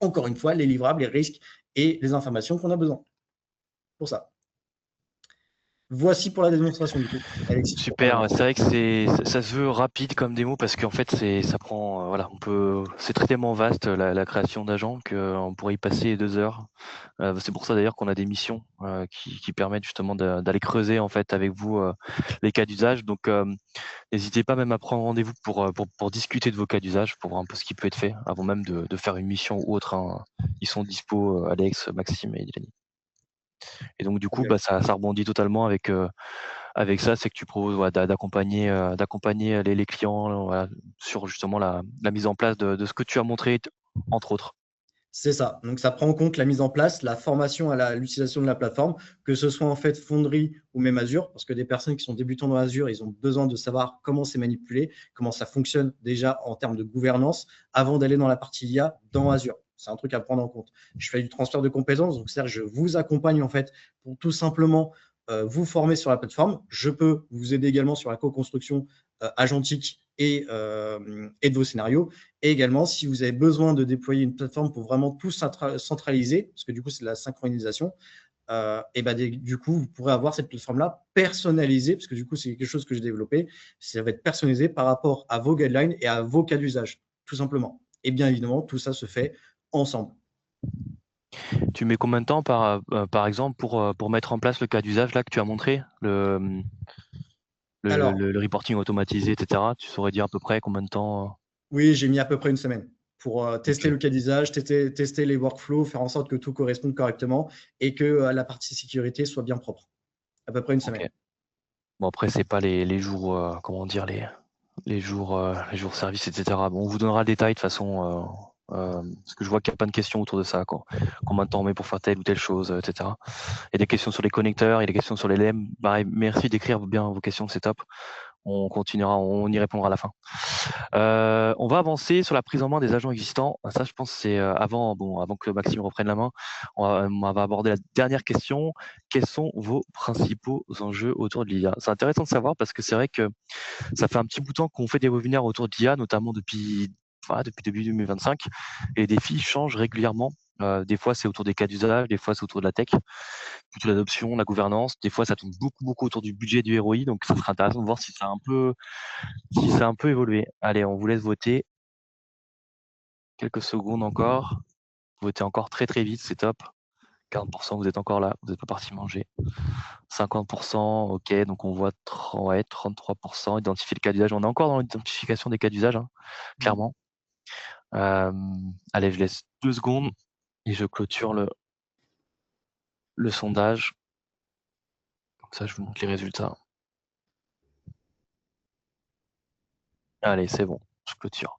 C: encore une fois, les livrables, les risques et les informations qu'on a besoin pour ça. Voici pour la démonstration du coup.
A: Alexis, super, c'est vrai que ça se veut rapide comme démo parce qu'en fait ça prend voilà, c'est tellement vaste la création d'agents qu'on pourrait y passer 2 heures. C'est pour ça d'ailleurs qu'on a des missions qui permettent justement d'aller creuser en fait avec vous les cas d'usage. Donc n'hésitez pas même à prendre rendez-vous pour discuter de vos cas d'usage, pour voir un peu ce qui peut être fait avant même de faire une mission ou autre. Hein. Ils sont dispo, Alex, Maxime et Dylan. Et donc du coup, ça rebondit totalement avec ça, c'est que tu proposes d'accompagner les clients sur justement la mise en place de ce que tu as montré, entre autres.
C: C'est ça. Donc, ça prend en compte la mise en place, la formation à l'utilisation de la plateforme, que ce soit en fait Fonderie ou même Azure, parce que des personnes qui sont débutants dans Azure, ils ont besoin de savoir comment c'est manipulé, comment ça fonctionne déjà en termes de gouvernance, avant d'aller dans la partie IA dans Azure. C'est un truc à prendre en compte. Je fais du transfert de compétences, donc c'est-à-dire que je vous accompagne en fait pour tout simplement vous former sur la plateforme. Je peux vous aider également sur la co-construction agentique et de vos scénarios. Et également, si vous avez besoin de déployer une plateforme pour vraiment tout centraliser, parce que du coup, c'est de la synchronisation, du coup, vous pourrez avoir cette plateforme-là personnalisée, parce que du coup, c'est quelque chose que j'ai développé. Ça va être personnalisé par rapport à vos guidelines et à vos cas d'usage, tout simplement. Et bien évidemment, tout ça se fait ensemble.
A: Tu mets combien de temps par exemple pour mettre en place le cas d'usage là que tu as montré
C: Alors,
A: le reporting automatisé, etc. Tu saurais dire à peu près combien de temps
C: oui, j'ai mis à peu près une semaine pour tester
A: Ok.
C: le cas d'usage, tester les workflows, faire en sorte que tout corresponde correctement et que la partie sécurité soit bien propre. À peu près une
A: Ok.
C: semaine.
A: Bon, après, c'est pas les jours, comment dire, les jours service, etc. Bon, on vous donnera le détail de toute façon, parce que je vois qu'il y a plein de questions autour de ça, quoi. Combien de temps on met pour faire telle ou telle chose, etc. Il y a des questions sur les connecteurs, il y a des questions sur les LEM. Pareil, merci d'écrire bien vos questions, c'est top. On continuera, on y répondra à la fin. On va avancer sur la prise en main des agents existants. Ça, je pense, c'est avant que Maxime reprenne la main. On va aborder la dernière question. Quels sont vos principaux enjeux autour de l'IA? C'est intéressant de savoir parce que c'est vrai que ça fait un petit bout de temps qu'on fait des webinaires autour de l'IA, notamment depuis début 2025. Et les défis changent régulièrement. Des fois, c'est autour des cas d'usage, des fois, c'est autour de la tech, plutôt l'adoption, la gouvernance. Des fois, ça tourne beaucoup autour du budget du ROI. Donc, ça serait intéressant de voir si ça a un peu évolué. Allez, on vous laisse voter. Quelques secondes encore. Votez encore très vite, c'est top. 40%, vous êtes encore là, vous n'êtes pas parti manger. 50%, ok, donc on voit 33%, identifier le cas d'usage. On est encore dans l'identification des cas d'usage, hein, clairement. Allez, je laisse 2 secondes et je clôture le sondage. Comme ça, je vous montre les résultats. Allez, c'est bon, je clôture.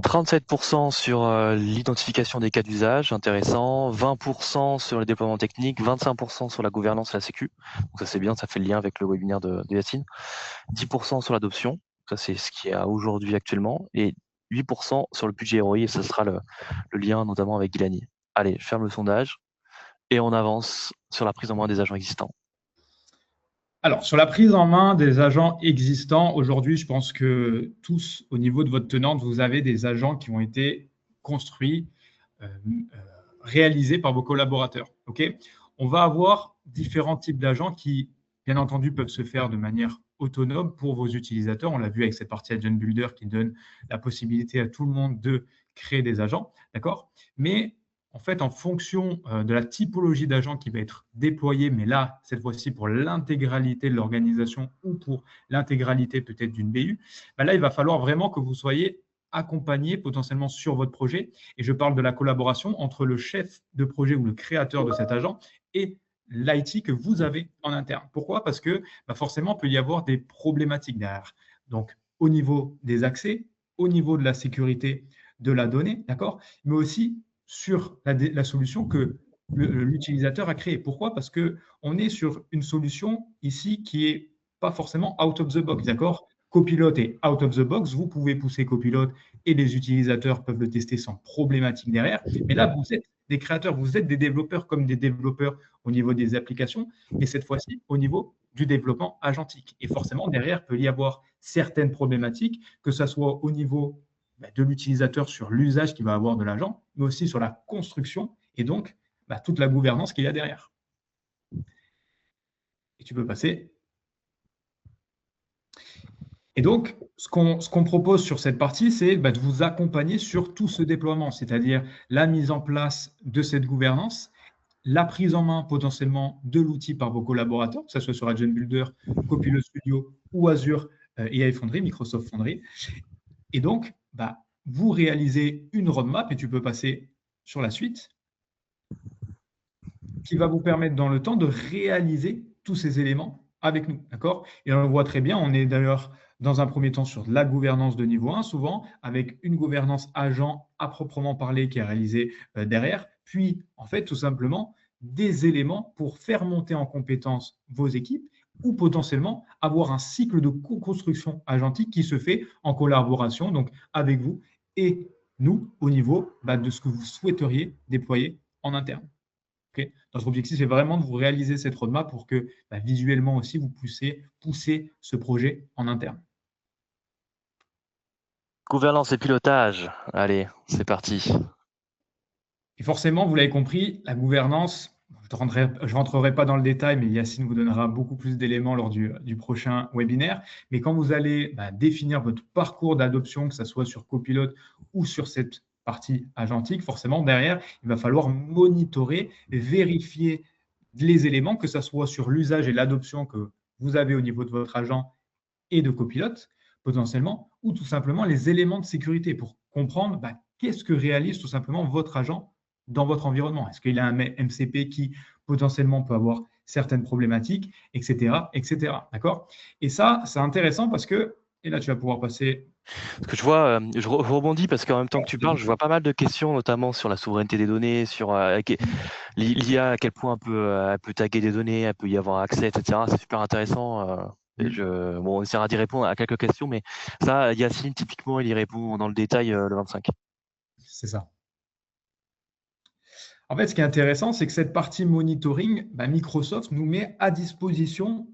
A: 37% sur l'identification des cas d'usage, intéressant. 20% sur le déploiement technique, 25% sur la gouvernance et la sécu. Donc ça c'est bien, ça fait le lien avec le webinaire de Yacine. 10% sur l'adoption, ça c'est ce qu'il y a aujourd'hui actuellement. Et 8% sur le budget ROI, et ça sera le lien notamment avec Gilani. Allez, je ferme le sondage et on avance sur la prise en main des agents existants.
B: Alors, sur la prise en main des agents existants, aujourd'hui, je pense que tous, au niveau de votre tenante, vous avez des agents qui ont été construits, réalisés par vos collaborateurs. Okay, on va avoir différents types d'agents qui, bien entendu, peuvent se faire de manière autonome pour vos utilisateurs. On l'a vu avec cette partie Agent Builder qui donne la possibilité à tout le monde de créer des agents. D'accord, mais en fait, en fonction de la typologie d'agent qui va être déployé, mais là, cette fois-ci, pour l'intégralité de l'organisation ou pour l'intégralité peut-être d'une BU, ben là, il va falloir vraiment que vous soyez accompagné potentiellement sur votre projet. Et je parle de la collaboration entre le chef de projet ou le créateur de cet agent et l'IT que vous avez en interne. Pourquoi? Parce que forcément, il peut y avoir des problématiques derrière. Donc, au niveau des accès, au niveau de la sécurité de la donnée, d'accord, mais aussi sur la solution que l'utilisateur a créée. Pourquoi? Parce qu'on est sur une solution ici qui n'est pas forcément out of the box, d'accord? Copilot est out of the box, vous pouvez pousser Copilot et les utilisateurs peuvent le tester sans problématique derrière. Mais là, vous êtes des créateurs, vous êtes des développeurs comme des développeurs au niveau des applications, mais cette fois-ci au niveau du développement agentique. Et forcément, derrière, il peut y avoir certaines problématiques, que ce soit au niveau de l'utilisateur sur l'usage qu'il va avoir de l'agent, mais aussi sur la construction et donc toute la gouvernance qu'il y a derrière. Et tu peux passer. Et donc, ce qu'on propose sur cette partie, c'est de vous accompagner sur tout ce déploiement, c'est-à-dire la mise en place de cette gouvernance, la prise en main potentiellement de l'outil par vos collaborateurs, que ce soit sur Agent Builder, Copilot Studio ou Azure AI Foundry, Microsoft Foundry. Et donc, vous réalisez une roadmap, et tu peux passer sur la suite, qui va vous permettre dans le temps de réaliser tous ces éléments avec nous. D'accord? Et on le voit très bien, on est d'ailleurs dans un premier temps sur la gouvernance de niveau 1, souvent avec une gouvernance agent à proprement parler qui est réalisée derrière, puis en fait tout simplement des éléments pour faire monter en compétence vos équipes ou potentiellement avoir un cycle de co-construction agentique qui se fait en collaboration donc avec vous et nous au niveau de ce que vous souhaiteriez déployer en interne. Okay. Notre objectif, c'est vraiment de vous réaliser cette roadmap pour que visuellement aussi, vous puissiez pousser ce projet en interne.
A: Gouvernance et pilotage. Allez, c'est parti.
B: Et forcément, vous l'avez compris, la gouvernance, je ne rentrerai pas dans le détail, mais Yacine vous donnera beaucoup plus d'éléments lors du prochain webinaire. Mais quand vous allez définir votre parcours d'adoption, que ce soit sur Copilot ou sur cette partie agentique, forcément, derrière, il va falloir monitorer, vérifier les éléments, que ce soit sur l'usage et l'adoption que vous avez au niveau de votre agent et de copilote, potentiellement, ou tout simplement les éléments de sécurité pour comprendre qu'est-ce que réalise tout simplement votre agent dans votre environnement. Est-ce qu'il a un MCP qui potentiellement peut avoir certaines problématiques, etc., etc. D'accord? Et ça, c'est intéressant parce que, et là, tu vas pouvoir passer.
A: Parce que je vois, je rebondis parce qu'en même temps que tu parles, je vois pas mal de questions, notamment sur la souveraineté des données, sur l'IA, à quel point elle peut taguer des données, elle peut y avoir accès, etc. C'est super intéressant. Bon, on essaiera d'y répondre à quelques questions, mais ça, Yacine, typiquement, il y répond dans le détail le 25.
B: C'est ça. En fait, ce qui est intéressant, c'est que cette partie monitoring, Microsoft nous met à disposition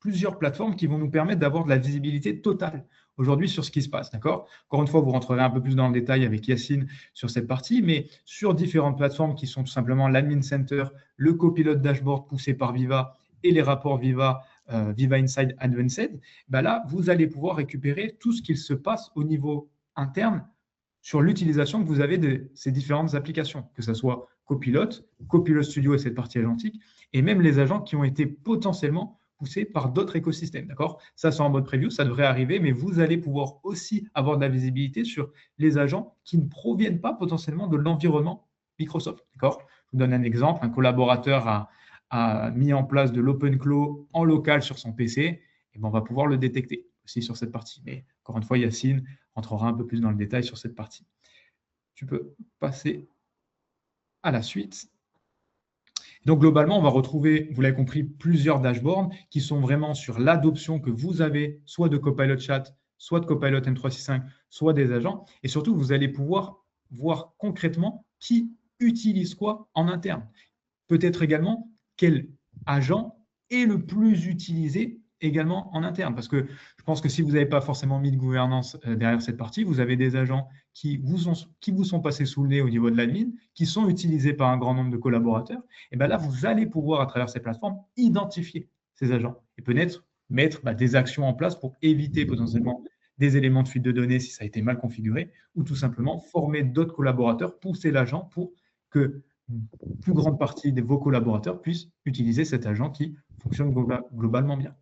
B: plusieurs plateformes qui vont nous permettre d'avoir de la visibilité totale aujourd'hui sur ce qui se passe. D'accord? Encore une fois, vous rentrerez un peu plus dans le détail avec Yacine sur cette partie, mais sur différentes plateformes qui sont tout simplement l'Admin Center, le copilote dashboard poussé par Viva et les rapports Viva, Viva Inside Advanced, là, vous allez pouvoir récupérer tout ce qu'il se passe au niveau interne sur l'utilisation que vous avez de ces différentes applications, que ce soit Copilot, Copilot Studio et cette partie agentique, et même les agents qui ont été potentiellement poussés par d'autres écosystèmes. D'accord? Ça, c'est en mode preview, ça devrait arriver, mais vous allez pouvoir aussi avoir de la visibilité sur les agents qui ne proviennent pas potentiellement de l'environnement Microsoft. D'accord? Je vous donne un exemple. Un collaborateur a mis en place de l'OpenClaw en local sur son PC, et on va pouvoir le détecter aussi sur cette partie. Mais encore une fois, Yacine rentrera un peu plus dans le détail sur cette partie. Tu peux passer à la suite. Donc, globalement, on va retrouver, vous l'avez compris, plusieurs dashboards qui sont vraiment sur l'adoption que vous avez, soit de Copilot Chat, soit de Copilot M365, soit des agents. Et surtout, vous allez pouvoir voir concrètement qui utilise quoi en interne. Peut-être également quel agent est le plus utilisé également en interne. Parce que je pense que si vous n'avez pas forcément mis de gouvernance derrière cette partie, vous avez des agents qui vous sont passés sous le nez au niveau de l'admin, qui sont utilisés par un grand nombre de collaborateurs. Et bien là, vous allez pouvoir, à travers ces plateformes, identifier ces agents et peut-être mettre des actions en place pour éviter potentiellement des éléments de fuite de données si ça a été mal configuré, ou tout simplement former d'autres collaborateurs, pousser l'agent pour que plus grande partie de vos collaborateurs puissent utiliser cet agent qui fonctionne globalement bien.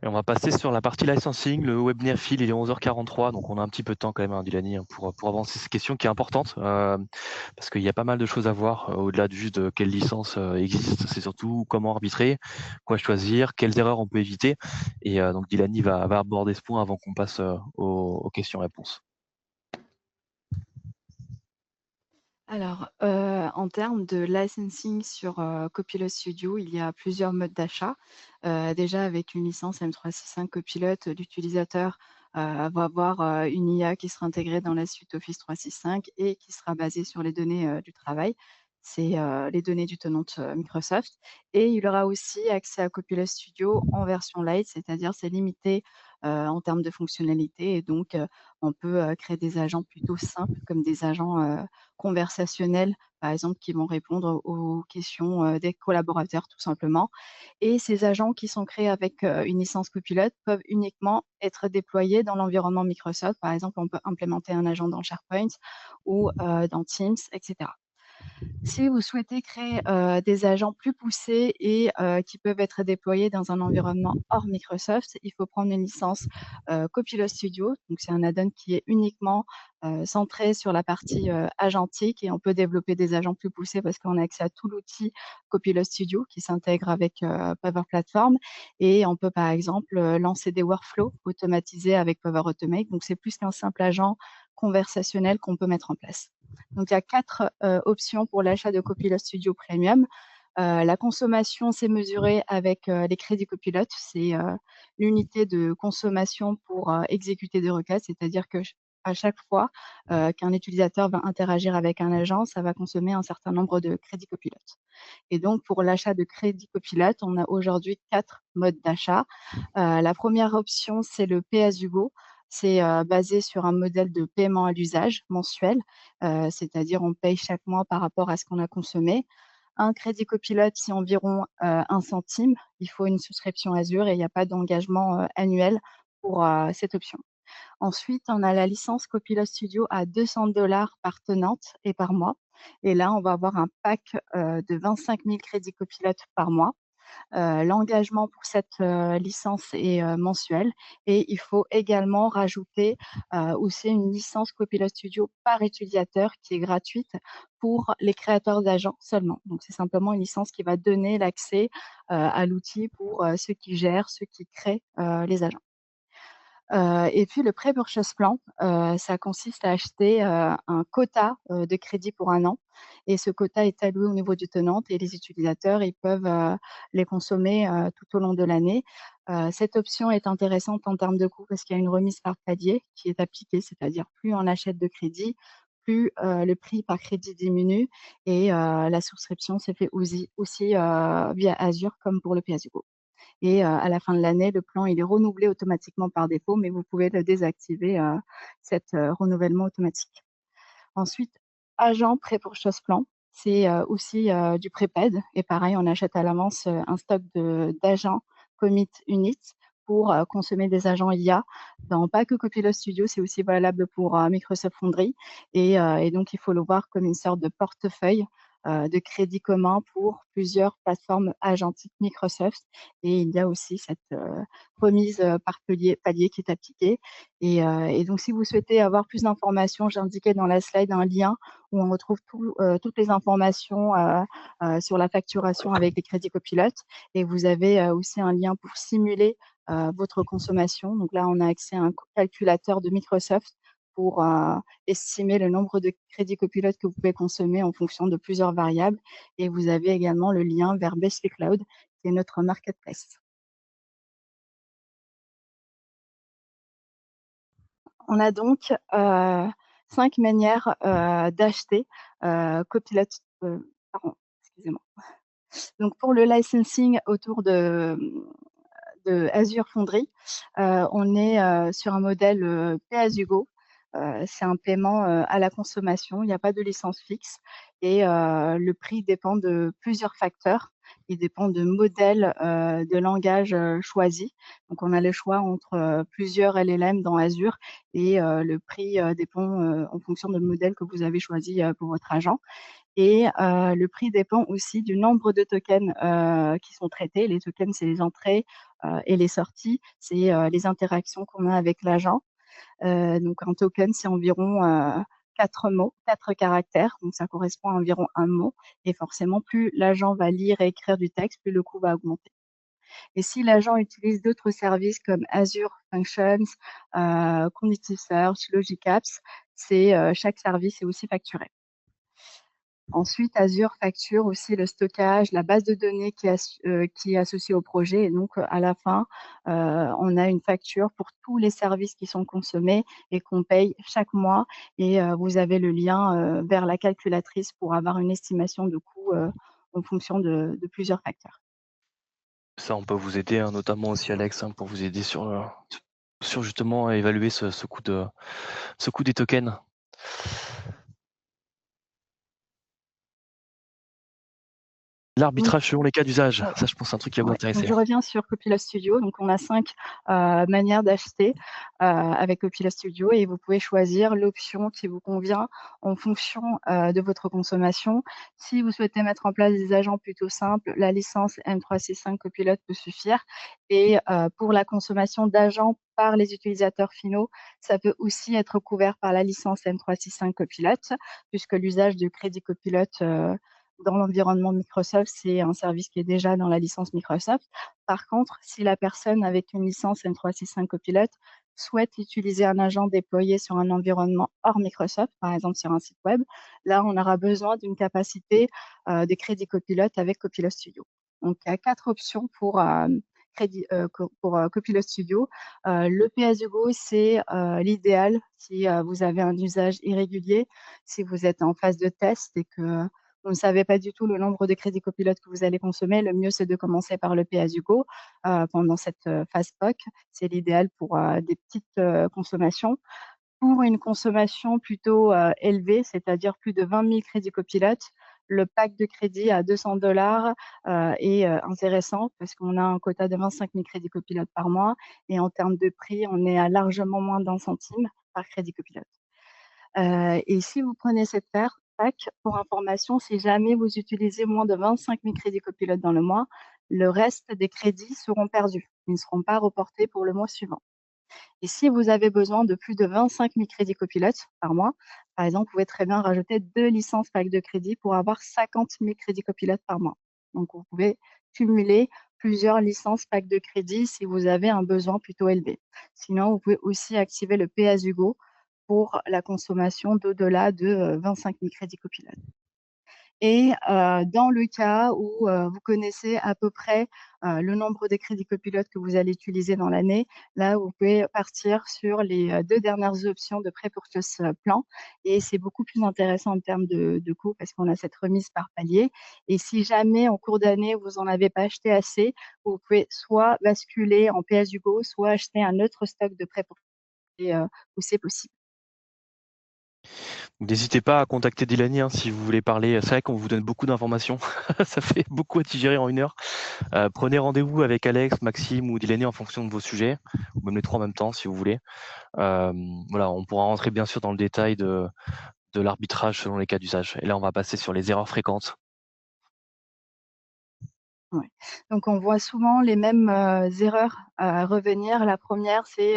A: Et on va passer sur la partie licensing. Le webinaire file, il est 11h43, donc on a un petit peu de temps quand même, hein, Dilani, pour avancer cette question qui est importante, parce qu'il y a pas mal de choses à voir au-delà de juste quelle licence existe. C'est surtout comment arbitrer, quoi choisir, quelles erreurs on peut éviter. Et donc Dilani va aborder ce point avant qu'on passe aux questions-réponses.
D: Alors, en termes de licensing sur Copilot Studio, il y a plusieurs modes d'achat. Déjà, avec une licence M365 Copilot, l'utilisateur va avoir une IA qui sera intégrée dans la suite Office 365 et qui sera basée sur les données du travail. C'est les données du tenant Microsoft. Et il aura aussi accès à Copilot Studio en version light, c'est-à-dire c'est limité en termes de fonctionnalité. Et donc, on peut créer des agents plutôt simples, comme des agents conversationnels, par exemple, qui vont répondre aux questions des collaborateurs, tout simplement. Et ces agents qui sont créés avec une licence Copilot peuvent uniquement être déployés dans l'environnement Microsoft. Par exemple, on peut implémenter un agent dans SharePoint ou dans Teams, etc. Si vous souhaitez créer des agents plus poussés et qui peuvent être déployés dans un environnement hors Microsoft, il faut prendre une licence Copilot Studio. Donc, c'est un add-on qui est uniquement centré sur la partie agentique et on peut développer des agents plus poussés parce qu'on a accès à tout l'outil Copilot Studio qui s'intègre avec Power Platform et on peut par exemple lancer des workflows automatisés avec Power Automate. Donc, c'est plus qu'un simple agent conversationnel qu'on peut mettre en place. Donc, il y a 4 options pour l'achat de Copilot Studio Premium. La consommation, c'est mesuré avec les crédits Copilot. C'est l'unité de consommation pour exécuter des requêtes, c'est-à-dire que à chaque fois qu'un utilisateur va interagir avec un agent, ça va consommer un certain nombre de crédits Copilot. Et donc, pour l'achat de crédits Copilot, on a aujourd'hui 4 modes d'achat. La première option, c'est le Pay as you go. C'est basé sur un modèle de paiement à l'usage mensuel, c'est-à-dire on paye chaque mois par rapport à ce qu'on a consommé. Un crédit Copilot, c'est environ 1 centime. Il faut une souscription Azure et il n'y a pas d'engagement annuel pour cette option. Ensuite, on a la licence Copilot Studio à $200 par tenante et par mois. Et là, on va avoir un pack de 25 000 crédits Copilot par mois. L'engagement pour cette licence est mensuel et il faut également rajouter aussi une licence Copilot Studio par utilisateur qui est gratuite pour les créateurs d'agents seulement. Donc c'est simplement une licence qui va donner l'accès à l'outil pour ceux qui gèrent, ceux qui créent les agents. Et puis le pré-purchase plan, ça consiste à acheter un quota de crédit pour 1 an et ce quota est alloué au niveau du tenant et les utilisateurs, ils peuvent les consommer tout au long de l'année. Cette option est intéressante en termes de coût parce qu'il y a une remise par palier qui est appliquée, c'est-à-dire plus on achète de crédit, plus le prix par crédit diminue et la souscription s'est fait aussi via Azure comme pour le pay-as-you-go. Et à la fin de l'année, le plan, il est renouvelé automatiquement par défaut, mais vous pouvez le désactiver, cet, renouvellement automatique. Ensuite, agent pré-purchase plan, c'est, aussi, du prépaid et pareil, on achète à l'avance, un stock d'agents commit units pour, consommer des agents IA dans pas que Copilot Studio, c'est aussi valable pour, Microsoft Foundry et donc il faut le voir comme une sorte de portefeuille, de crédit commun pour plusieurs plateformes agentiques Microsoft et il y a aussi cette, remise, par palier qui est appliquée et donc si vous souhaitez avoir plus d'informations, j'ai indiqué dans la slide un lien où on retrouve toutes les informations, sur la facturation avec les crédits copilotes et vous avez, aussi un lien pour simuler, votre consommation. Donc là, on a accès à un calculateur de Microsoft pour, estimer le nombre de crédits copilotes que vous pouvez consommer en fonction de plusieurs variables et vous avez également le lien vers Bestly Cloud, qui est notre marketplace. On a donc 5 manières d'acheter Copilot. Pardon, excusez-moi. Donc pour le licensing autour de Azure Foundry, on est sur un modèle pay as you go. C'est un paiement à la consommation, il n'y a pas de licence fixe et le prix dépend de plusieurs facteurs. Il dépend de modèles de langage choisis. Donc on a le choix entre plusieurs LLM dans Azure et le prix dépend en fonction du modèle que vous avez choisi pour votre agent. Et le prix dépend aussi du nombre de tokens qui sont traités. Les tokens, c'est les entrées et les sorties, c'est les interactions qu'on a avec l'agent. Donc un token, c'est environ 4 mots, 4 caractères, donc ça correspond à environ 1 mot et forcément plus l'agent va lire et écrire du texte, plus le coût va augmenter. Et si l'agent utilise d'autres services comme Azure Functions, Cognitive Search, Logic Apps, chaque service est aussi facturé. Ensuite, Azure facture aussi le stockage, la base de données qui est associée au projet et donc à la fin, on a une facture pour tous les services qui sont consommés et qu'on paye chaque mois et vous avez le lien, vers la calculatrice pour avoir une estimation de coût, en fonction de plusieurs facteurs.
A: Ça, on peut vous aider, hein, notamment aussi Alex, hein, pour vous aider sur justement évaluer ce coût des tokens. L'arbitrage selon les cas d'usage,
D: Ouais.
A: ça je pense c'est un truc qui va vous
D: Ouais, donc
A: intéresser.
D: je reviens sur Copilot Studio. Donc on a 5 manières d'acheter avec Copilot Studio et vous pouvez choisir l'option qui vous convient en fonction de votre consommation. Si vous souhaitez mettre en place des agents plutôt simples, la licence M365 Copilot peut suffire et pour la consommation d'agents par les utilisateurs finaux, ça peut aussi être couvert par la licence M365 Copilot puisque l'usage du crédit Copilot, dans l'environnement Microsoft, c'est un service qui est déjà dans la licence Microsoft. Par contre, si la personne avec une licence M365 Copilot souhaite utiliser un agent déployé sur un environnement hors Microsoft, par exemple sur un site web, là, on aura besoin d'une capacité de crédit Copilot avec Copilot Studio. Donc, il y a 4 options pour Copilot Studio. Le pay-as-you-go, c'est l'idéal si vous avez un usage irrégulier, si vous êtes en phase de test et que vous ne savez pas du tout le nombre de crédits copilotes que vous allez consommer, le mieux, c'est de commencer par le pay-as-you-go, pendant cette, phase POC. C'est l'idéal pour, des petites, consommations. Pour une consommation plutôt, élevée, c'est-à-dire plus de 20 000 crédits copilotes, le pack de crédit à 200 est, intéressant parce qu'on a un quota de 25 000 crédits copilotes par mois et en termes de prix, on est à largement moins d'1 centime par crédit copilote. Et si vous prenez cette pack, pour information, si jamais vous utilisez moins de 25 000 crédits copilotes dans le mois, le reste des crédits seront perdus. Ils ne seront pas reportés pour le mois suivant. Et si vous avez besoin de plus de 25 micrédits copilotes par mois, par exemple, vous pouvez très bien rajouter 2 licences pack de crédit pour avoir 50 micrédits copilotes par mois. Donc, vous pouvez cumuler plusieurs licences pack de crédit si vous avez un besoin plutôt élevé. Sinon, vous pouvez aussi activer le Pay as you go pour la consommation d'au-delà de 25 micrédits copilotes. Et dans le cas où vous connaissez à peu près le nombre de crédits copilotes que vous allez utiliser dans l'année, là, vous pouvez partir sur les 2 dernières options de pré-purchase plan et c'est beaucoup plus intéressant en termes de coût parce qu'on a cette remise par palier et si jamais en cours d'année, vous en avez pas acheté assez, vous pouvez soit basculer en pay as you go, soit acheter un autre stock de pré-purchase où c'est possible.
A: N'hésitez pas à contacter Dilani si vous voulez parler. C'est vrai qu'on vous donne beaucoup d'informations. Ça fait beaucoup à digérer en 1 heure. Prenez rendez-vous avec Alex, Maxime ou Dilani en fonction de vos sujets, ou même les 3 en même temps si vous voulez. Voilà, on pourra rentrer bien sûr dans le détail de l'arbitrage selon les cas d'usage. Et là, on va passer sur les erreurs fréquentes.
D: Ouais. Donc on voit souvent les mêmes, erreurs, revenir. La première, c'est,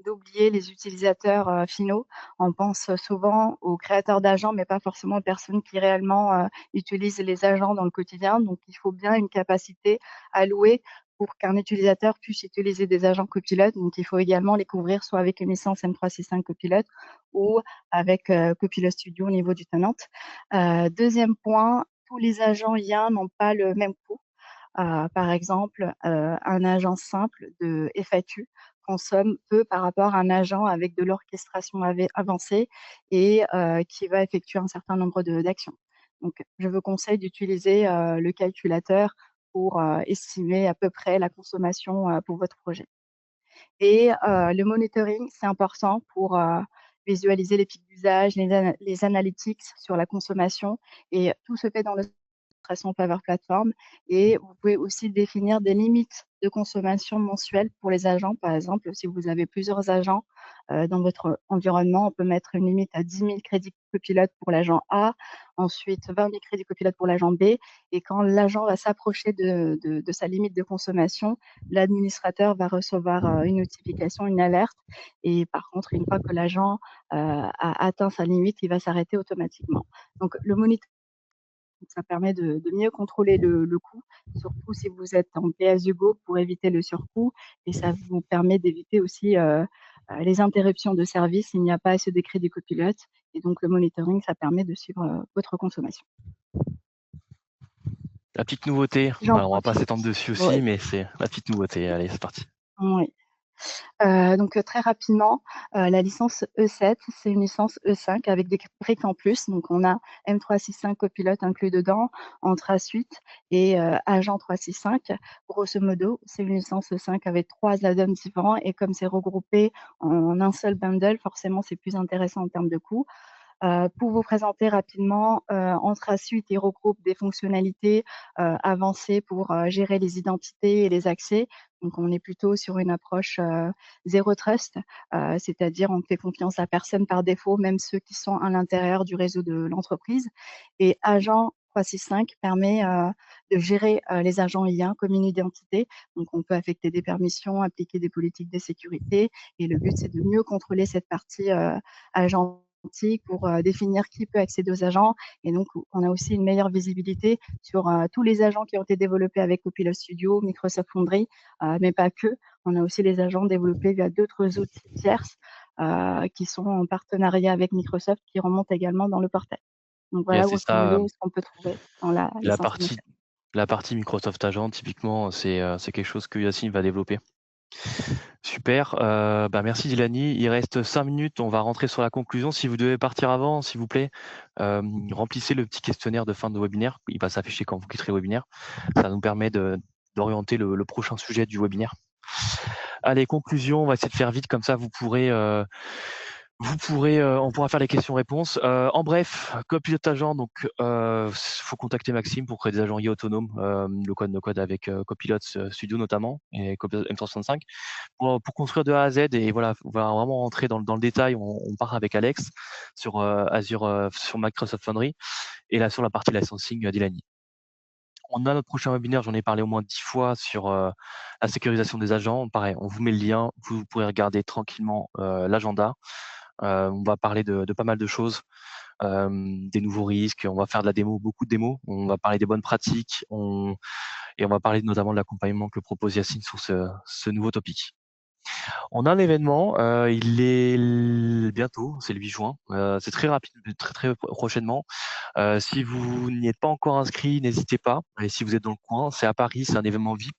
D: d'oublier les utilisateurs, finaux. On pense souvent aux créateurs d'agents, mais pas forcément aux personnes qui réellement, utilisent les agents dans le quotidien. Donc il faut bien une capacité allouée pour qu'un utilisateur puisse utiliser des agents copilotes. Donc il faut également les couvrir soit avec une licence M365 Copilot ou avec, Copilot Studio au niveau du tenant. 2e point, tous les agents IA n'ont pas le même coût. Par exemple, un agent simple de FAQ consomme peu par rapport à un agent avec de l'orchestration avancée et qui va effectuer un certain nombre d'actions. Donc je vous conseille d'utiliser, le calculateur pour, estimer à peu près la consommation, pour votre projet et le monitoring, c'est important pour, visualiser les pics d'usage, les analytics sur la consommation et tout se fait dans le façon Power Platform et vous pouvez aussi définir des limites de consommation mensuelle pour les agents. Par exemple, si vous avez plusieurs agents, dans votre environnement, on peut mettre une limite à 10 000 crédits copilotes pour l'agent A, ensuite 20 000 crédits copilotes pour l'agent B et quand l'agent va s'approcher de sa limite de consommation, l'administrateur va recevoir, une notification, une alerte et par contre, une fois que l'agent, a atteint sa limite, il va s'arrêter automatiquement. Donc le monitoring ça permet de mieux contrôler le coût, surtout si vous êtes en pay as you go pour éviter le surcoût et ça vous permet d'éviter aussi, les interruptions de service s'il n'y a pas assez de crédits copilotes et donc le monitoring, ça permet de suivre, votre consommation.
A: La petite nouveauté,
D: J'en
A: alors on va pas
D: profite.
A: s'étendre dessus aussi,
D: Ouais.
A: mais c'est la petite nouveauté. Allez, c'est parti.
D: Oui. Donc très rapidement, la licence E7, c'est une licence E5 avec des briques en plus. Donc on a M365 Copilot inclus dedans, Entra Suite et Agent 365. Grosso modo, c'est une licence E5 avec 3 add-ons différents et comme c'est regroupé en un seul bundle, forcément, c'est plus intéressant en termes de coût. Pour vous présenter rapidement, Entra Suite, il regroupe des fonctionnalités, avancées pour, gérer les identités et les accès. Donc on est plutôt sur une approche, zéro trust, c'est-à-dire on ne fait confiance à personne par défaut, même ceux qui sont à l'intérieur du réseau de l'entreprise et Agent 365 permet, de gérer, les agents IA comme une identité. Donc on peut affecter des permissions, appliquer des politiques de sécurité et le but, c'est de mieux contrôler cette partie, agent pour définir qui peut accéder aux agents et donc on a aussi une meilleure visibilité sur tous les agents qui ont été développés avec Copilot Studio, Microsoft Foundry, mais pas que. On a aussi les agents développés via d'autres outils tierces qui sont en partenariat avec Microsoft qui remontent également dans le portail. Donc
A: Yeah,
D: voilà
A: c'est
D: grosso
A: ça.
D: modo ce qu'on peut trouver dans la
A: La
D: licence
A: partie,
D: initiale.
A: la partie Microsoft Agent, typiquement, c'est quelque chose que Yacine va développer. Super. Merci Dilani. Il reste 5 minutes. On va rentrer sur la conclusion. Si vous devez partir avant, s'il vous plaît, remplissez le petit questionnaire de fin de webinaire. Il va s'afficher quand vous quitterez le webinaire. Ça nous permet d'orienter le prochain sujet du webinaire. Allez, conclusion. On va essayer de faire vite. Comme ça, on pourra faire les questions-réponses. En bref, Copilot Agent, donc faut contacter Maxime pour créer des agents IA autonomes, le code no code avec Copilot Studio notamment et Copilot M365 pour construire de A à Z et voilà, on va vraiment rentrer dans le détail. On part avec Alex sur Azure, sur Microsoft Foundry et là sur la partie licensing d'Ilani. On a notre prochain webinaire, j'en ai parlé au moins 10 fois sur la sécurisation des agents. Pareil, on vous met le lien, vous pourrez regarder tranquillement l'agenda. On va parler de pas mal de choses, des nouveaux risques. On va faire de la démo, beaucoup de démos. On va parler des bonnes pratiques et on va parler notamment de l'accompagnement que propose Yacine sur ce nouveau topic. On a un événement, il est bientôt, c'est le 8 juin. C'est très rapide, très prochainement. Si vous n'y êtes pas encore inscrit, n'hésitez pas. Et si vous êtes dans le coin, c'est à Paris, c'est un événement VIP.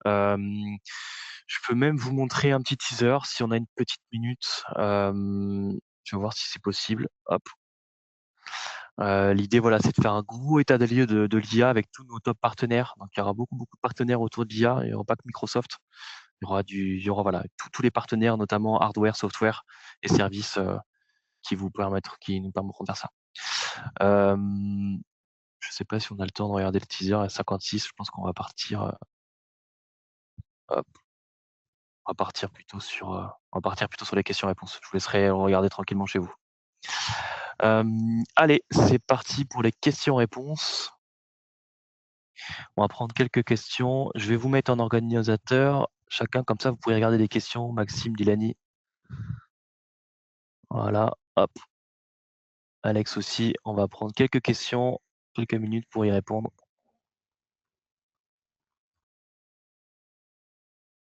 A: Je peux même vous montrer un petit teaser si on a une petite minute. Je vais voir si c'est possible. Hop. L'idée, voilà, c'est de faire un gros état des lieux de l'IA avec tous nos top partenaires. Donc, il y aura beaucoup de partenaires autour de l'IA. Il n'y aura pas que Microsoft. Il y aura voilà, tous les partenaires, notamment hardware, software et services qui nous permettront de faire ça. Je ne sais pas si on a le temps de regarder le teaser à 56. Je pense qu'on va partir. Hop. On va partir plutôt sur les questions-réponses. Je vous laisserai regarder tranquillement chez vous. Allez, c'est parti pour les questions-réponses. On va prendre quelques questions. Je vais vous mettre en organisateur. Chacun, comme ça, vous pouvez regarder les questions. Maxime, Dilani. Voilà, hop. Alex aussi. On va prendre quelques questions, quelques minutes pour y répondre.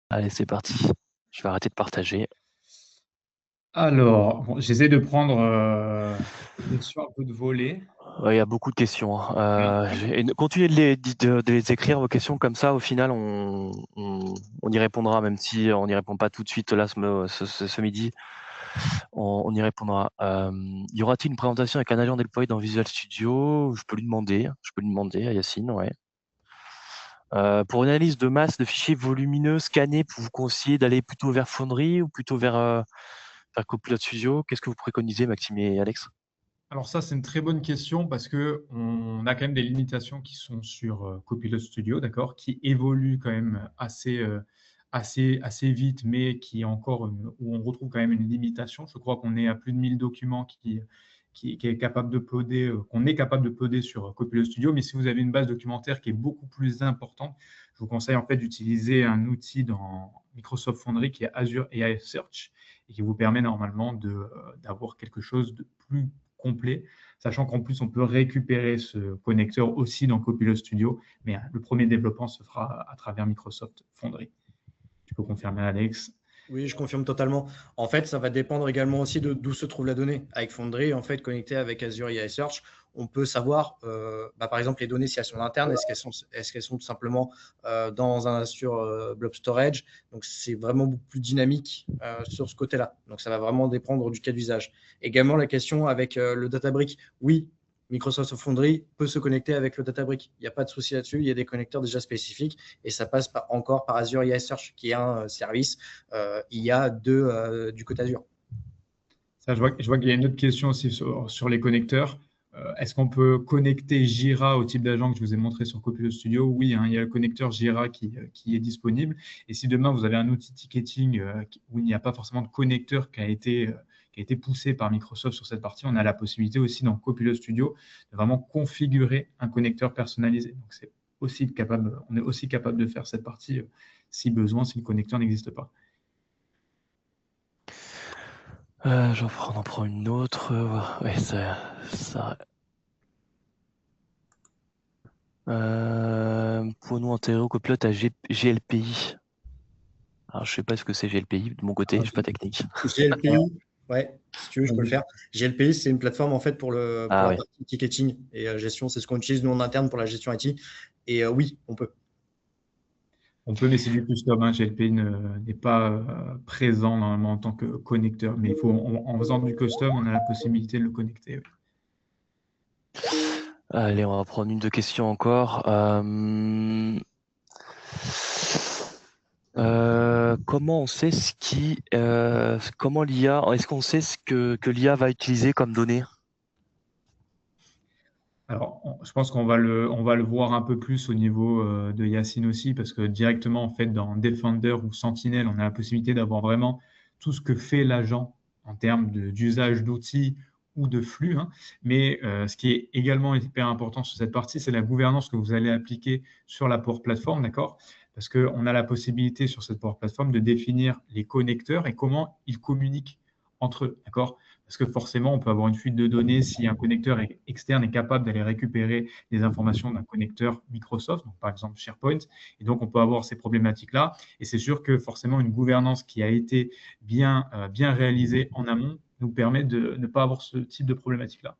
A: Allez, c'est parti. Je vais arrêter de partager.
B: Alors, bon, j'essaie de prendre des questions un peu de volée.
A: Il y a beaucoup de questions. Continuez de les écrire, vos questions, comme ça, au final, on y répondra, même si on n'y répond pas tout de suite là ce midi. On y répondra. Y aura-t-il une présentation avec un agent deploy dans Visual Studio? Je peux lui demander à Yacine, ouais. Pour une analyse de masse de fichiers volumineux scannés, vous conseillez d'aller plutôt vers Foundry ou plutôt vers Copilot Studio? Qu'est-ce que vous préconisez, Maxime et Alex?
B: Alors ça, c'est une très bonne question parce qu'on a quand même des limitations qui sont sur Copilot Studio, d'accord, qui évoluent quand même assez vite, mais qui est encore où on retrouve quand même une limitation. Je crois qu'on est à plus de 1000 documents qui est capable d'uploader, qu'on est capable d'uploader sur Copilot Studio. Mais si vous avez une base documentaire qui est beaucoup plus importante, je vous conseille en fait d'utiliser un outil dans Microsoft Foundry qui est Azure AI Search et qui vous permet normalement d'avoir quelque chose de plus complet, sachant qu'en plus, on peut récupérer ce connecteur aussi dans Copilot Studio, mais le premier développement se fera à travers Microsoft Foundry. Tu peux confirmer, Alex?
C: Oui, je confirme totalement. En fait, ça va dépendre également aussi d'où se trouve la donnée. Avec Foundry, en fait, connecté avec Azure AI Search, on peut savoir, par exemple, les données, si elles sont internes, est-ce qu'elles sont tout simplement dans un Azure Blob Storage. Donc, c'est vraiment beaucoup plus dynamique sur ce côté-là. Donc, ça va vraiment dépendre du cas d'usage. Également, la question avec le Databricks, oui, Microsoft Foundry peut se connecter avec le Databricks. Il n'y a pas de souci là-dessus. Il y a des connecteurs déjà spécifiques et ça passe encore par Azure AI Search, qui est un service IA du côté Azure.
B: Ça, je vois qu'il y a une autre question aussi sur les connecteurs. Est-ce qu'on peut connecter Jira au type d'agent que je vous ai montré sur Copilot Studio? Oui, hein, il y a le connecteur Jira qui est disponible. Et si demain, vous avez un outil ticketing où il n'y a pas forcément de connecteur qui a été poussé par Microsoft sur cette partie, on a la possibilité aussi dans Copilot Studio de vraiment configurer un connecteur personnalisé. Donc, on est aussi capable de faire cette partie si besoin, si le connecteur n'existe pas.
A: J'en prends une autre. Ouais, ça. Pouvons-nous intégrer au Copilot à GLPI? Alors, je sais pas ce que c'est GLPI de mon côté, je suis pas technique.
C: GLPI, ouais, si tu veux, je peux le faire. GLPI, c'est une plateforme en fait pour la partie ticketing et gestion. C'est ce qu'on utilise nous en interne pour la gestion IT. Et oui, on peut.
B: On peut, mais c'est du custom. Hein. GLPI n'est pas présent normalement en tant que connecteur. Mais en faisant du custom, on a la possibilité de le connecter. Oui.
A: Allez, on va prendre une deux questions encore. Comment on sait comment l'IA, est-ce qu'on sait ce que l'IA va utiliser comme données?
B: Alors, je pense qu'on va le voir un peu plus au niveau de Yacine aussi, parce que directement, en fait, dans Defender ou Sentinel, on a la possibilité d'avoir vraiment tout ce que fait l'agent en termes d'usage d'outils ou de flux, hein. Mais ce qui est également hyper important sur cette partie, c'est la gouvernance que vous allez appliquer sur la Power Platform, d'accord? Parce qu'on a la possibilité sur cette Power Platform de définir les connecteurs et comment ils communiquent entre eux, d'accord? Parce que forcément, on peut avoir une fuite de données si un connecteur externe est capable d'aller récupérer des informations d'un connecteur Microsoft, donc par exemple SharePoint, et donc on peut avoir ces problématiques-là. Et c'est sûr que forcément, une gouvernance qui a été bien réalisée en amont nous permet de ne pas avoir ce type de problématique-là.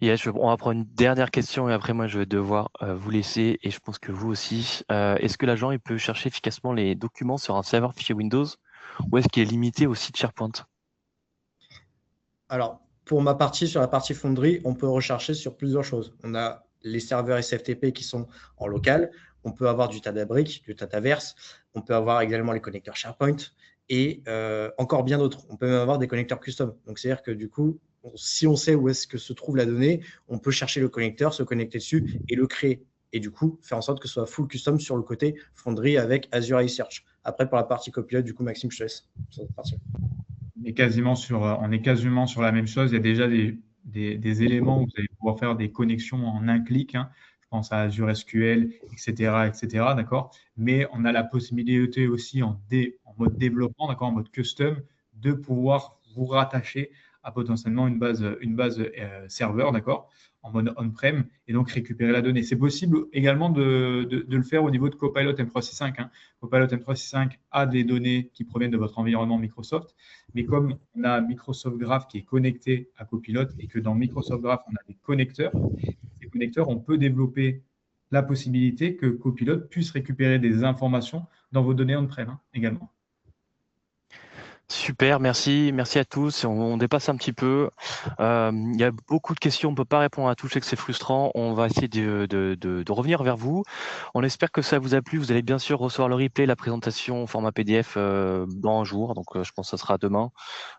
A: Yes, on va prendre une dernière question et après moi je vais devoir vous laisser et je pense que vous aussi. Est-ce que l'agent il peut chercher efficacement les documents sur un serveur fichier Windows ou est-ce qu'il est limité au site SharePoint?
C: Alors, pour ma partie, sur la partie Foundry, on peut rechercher sur plusieurs choses. On a les serveurs SFTP qui sont en local. On peut avoir du Databricks, du Dataverse. On peut avoir également les connecteurs SharePoint et encore bien d'autres. On peut même avoir des connecteurs custom. Donc, c'est-à-dire que du coup, si on sait où est-ce que se trouve la donnée, on peut chercher le connecteur, se connecter dessus et le créer. Et du coup, faire en sorte que ce soit full custom sur le côté Foundry avec Azure iSearch. Après, pour la partie Copilot, du coup, Maxime, je te laisse sur cette partie.
B: On est quasiment sur la même chose. Il y a déjà des éléments où vous allez pouvoir faire des connexions en un clic, hein. Je pense à Azure SQL, etc., d'accord? Mais on a la possibilité aussi en mode développement, d'accord, en mode custom, de pouvoir vous rattacher à potentiellement une base serveur, d'accord, en mode on-prem, et donc récupérer la donnée. C'est possible également de le faire au niveau de Copilot M365, hein. Copilot M365 a des données qui proviennent de votre environnement Microsoft, mais comme on a Microsoft Graph qui est connecté à Copilot et que dans Microsoft Graph, on a des connecteurs, ces connecteurs, on peut développer la possibilité que Copilot puisse récupérer des informations dans vos données on-prem, hein, également.
A: Super, merci à tous. On dépasse un petit peu. Il y a beaucoup de questions, on ne peut pas répondre à tout, je sais que c'est frustrant. On va essayer de revenir vers vous. On espère que ça vous a plu. Vous allez bien sûr recevoir le replay, la présentation au format PDF dans un jour. Donc je pense que ça sera demain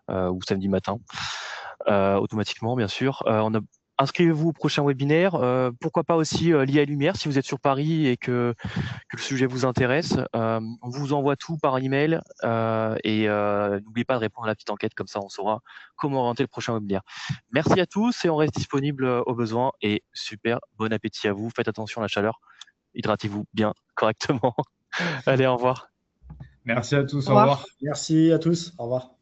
A: ou samedi matin, automatiquement bien sûr. Inscrivez-vous au prochain webinaire. Pourquoi pas aussi l'IA Lumière si vous êtes sur Paris et que le sujet vous intéresse. On vous envoie tout par email et n'oubliez pas de répondre à la petite enquête, comme ça on saura comment orienter le prochain webinaire. Merci à tous et on reste disponible au besoin et super bon appétit à vous. Faites attention à la chaleur, hydratez-vous bien correctement. Allez, au revoir.
B: Merci à tous,
D: Au
B: au
D: revoir.
B: revoir.
C: Merci à tous. Au revoir.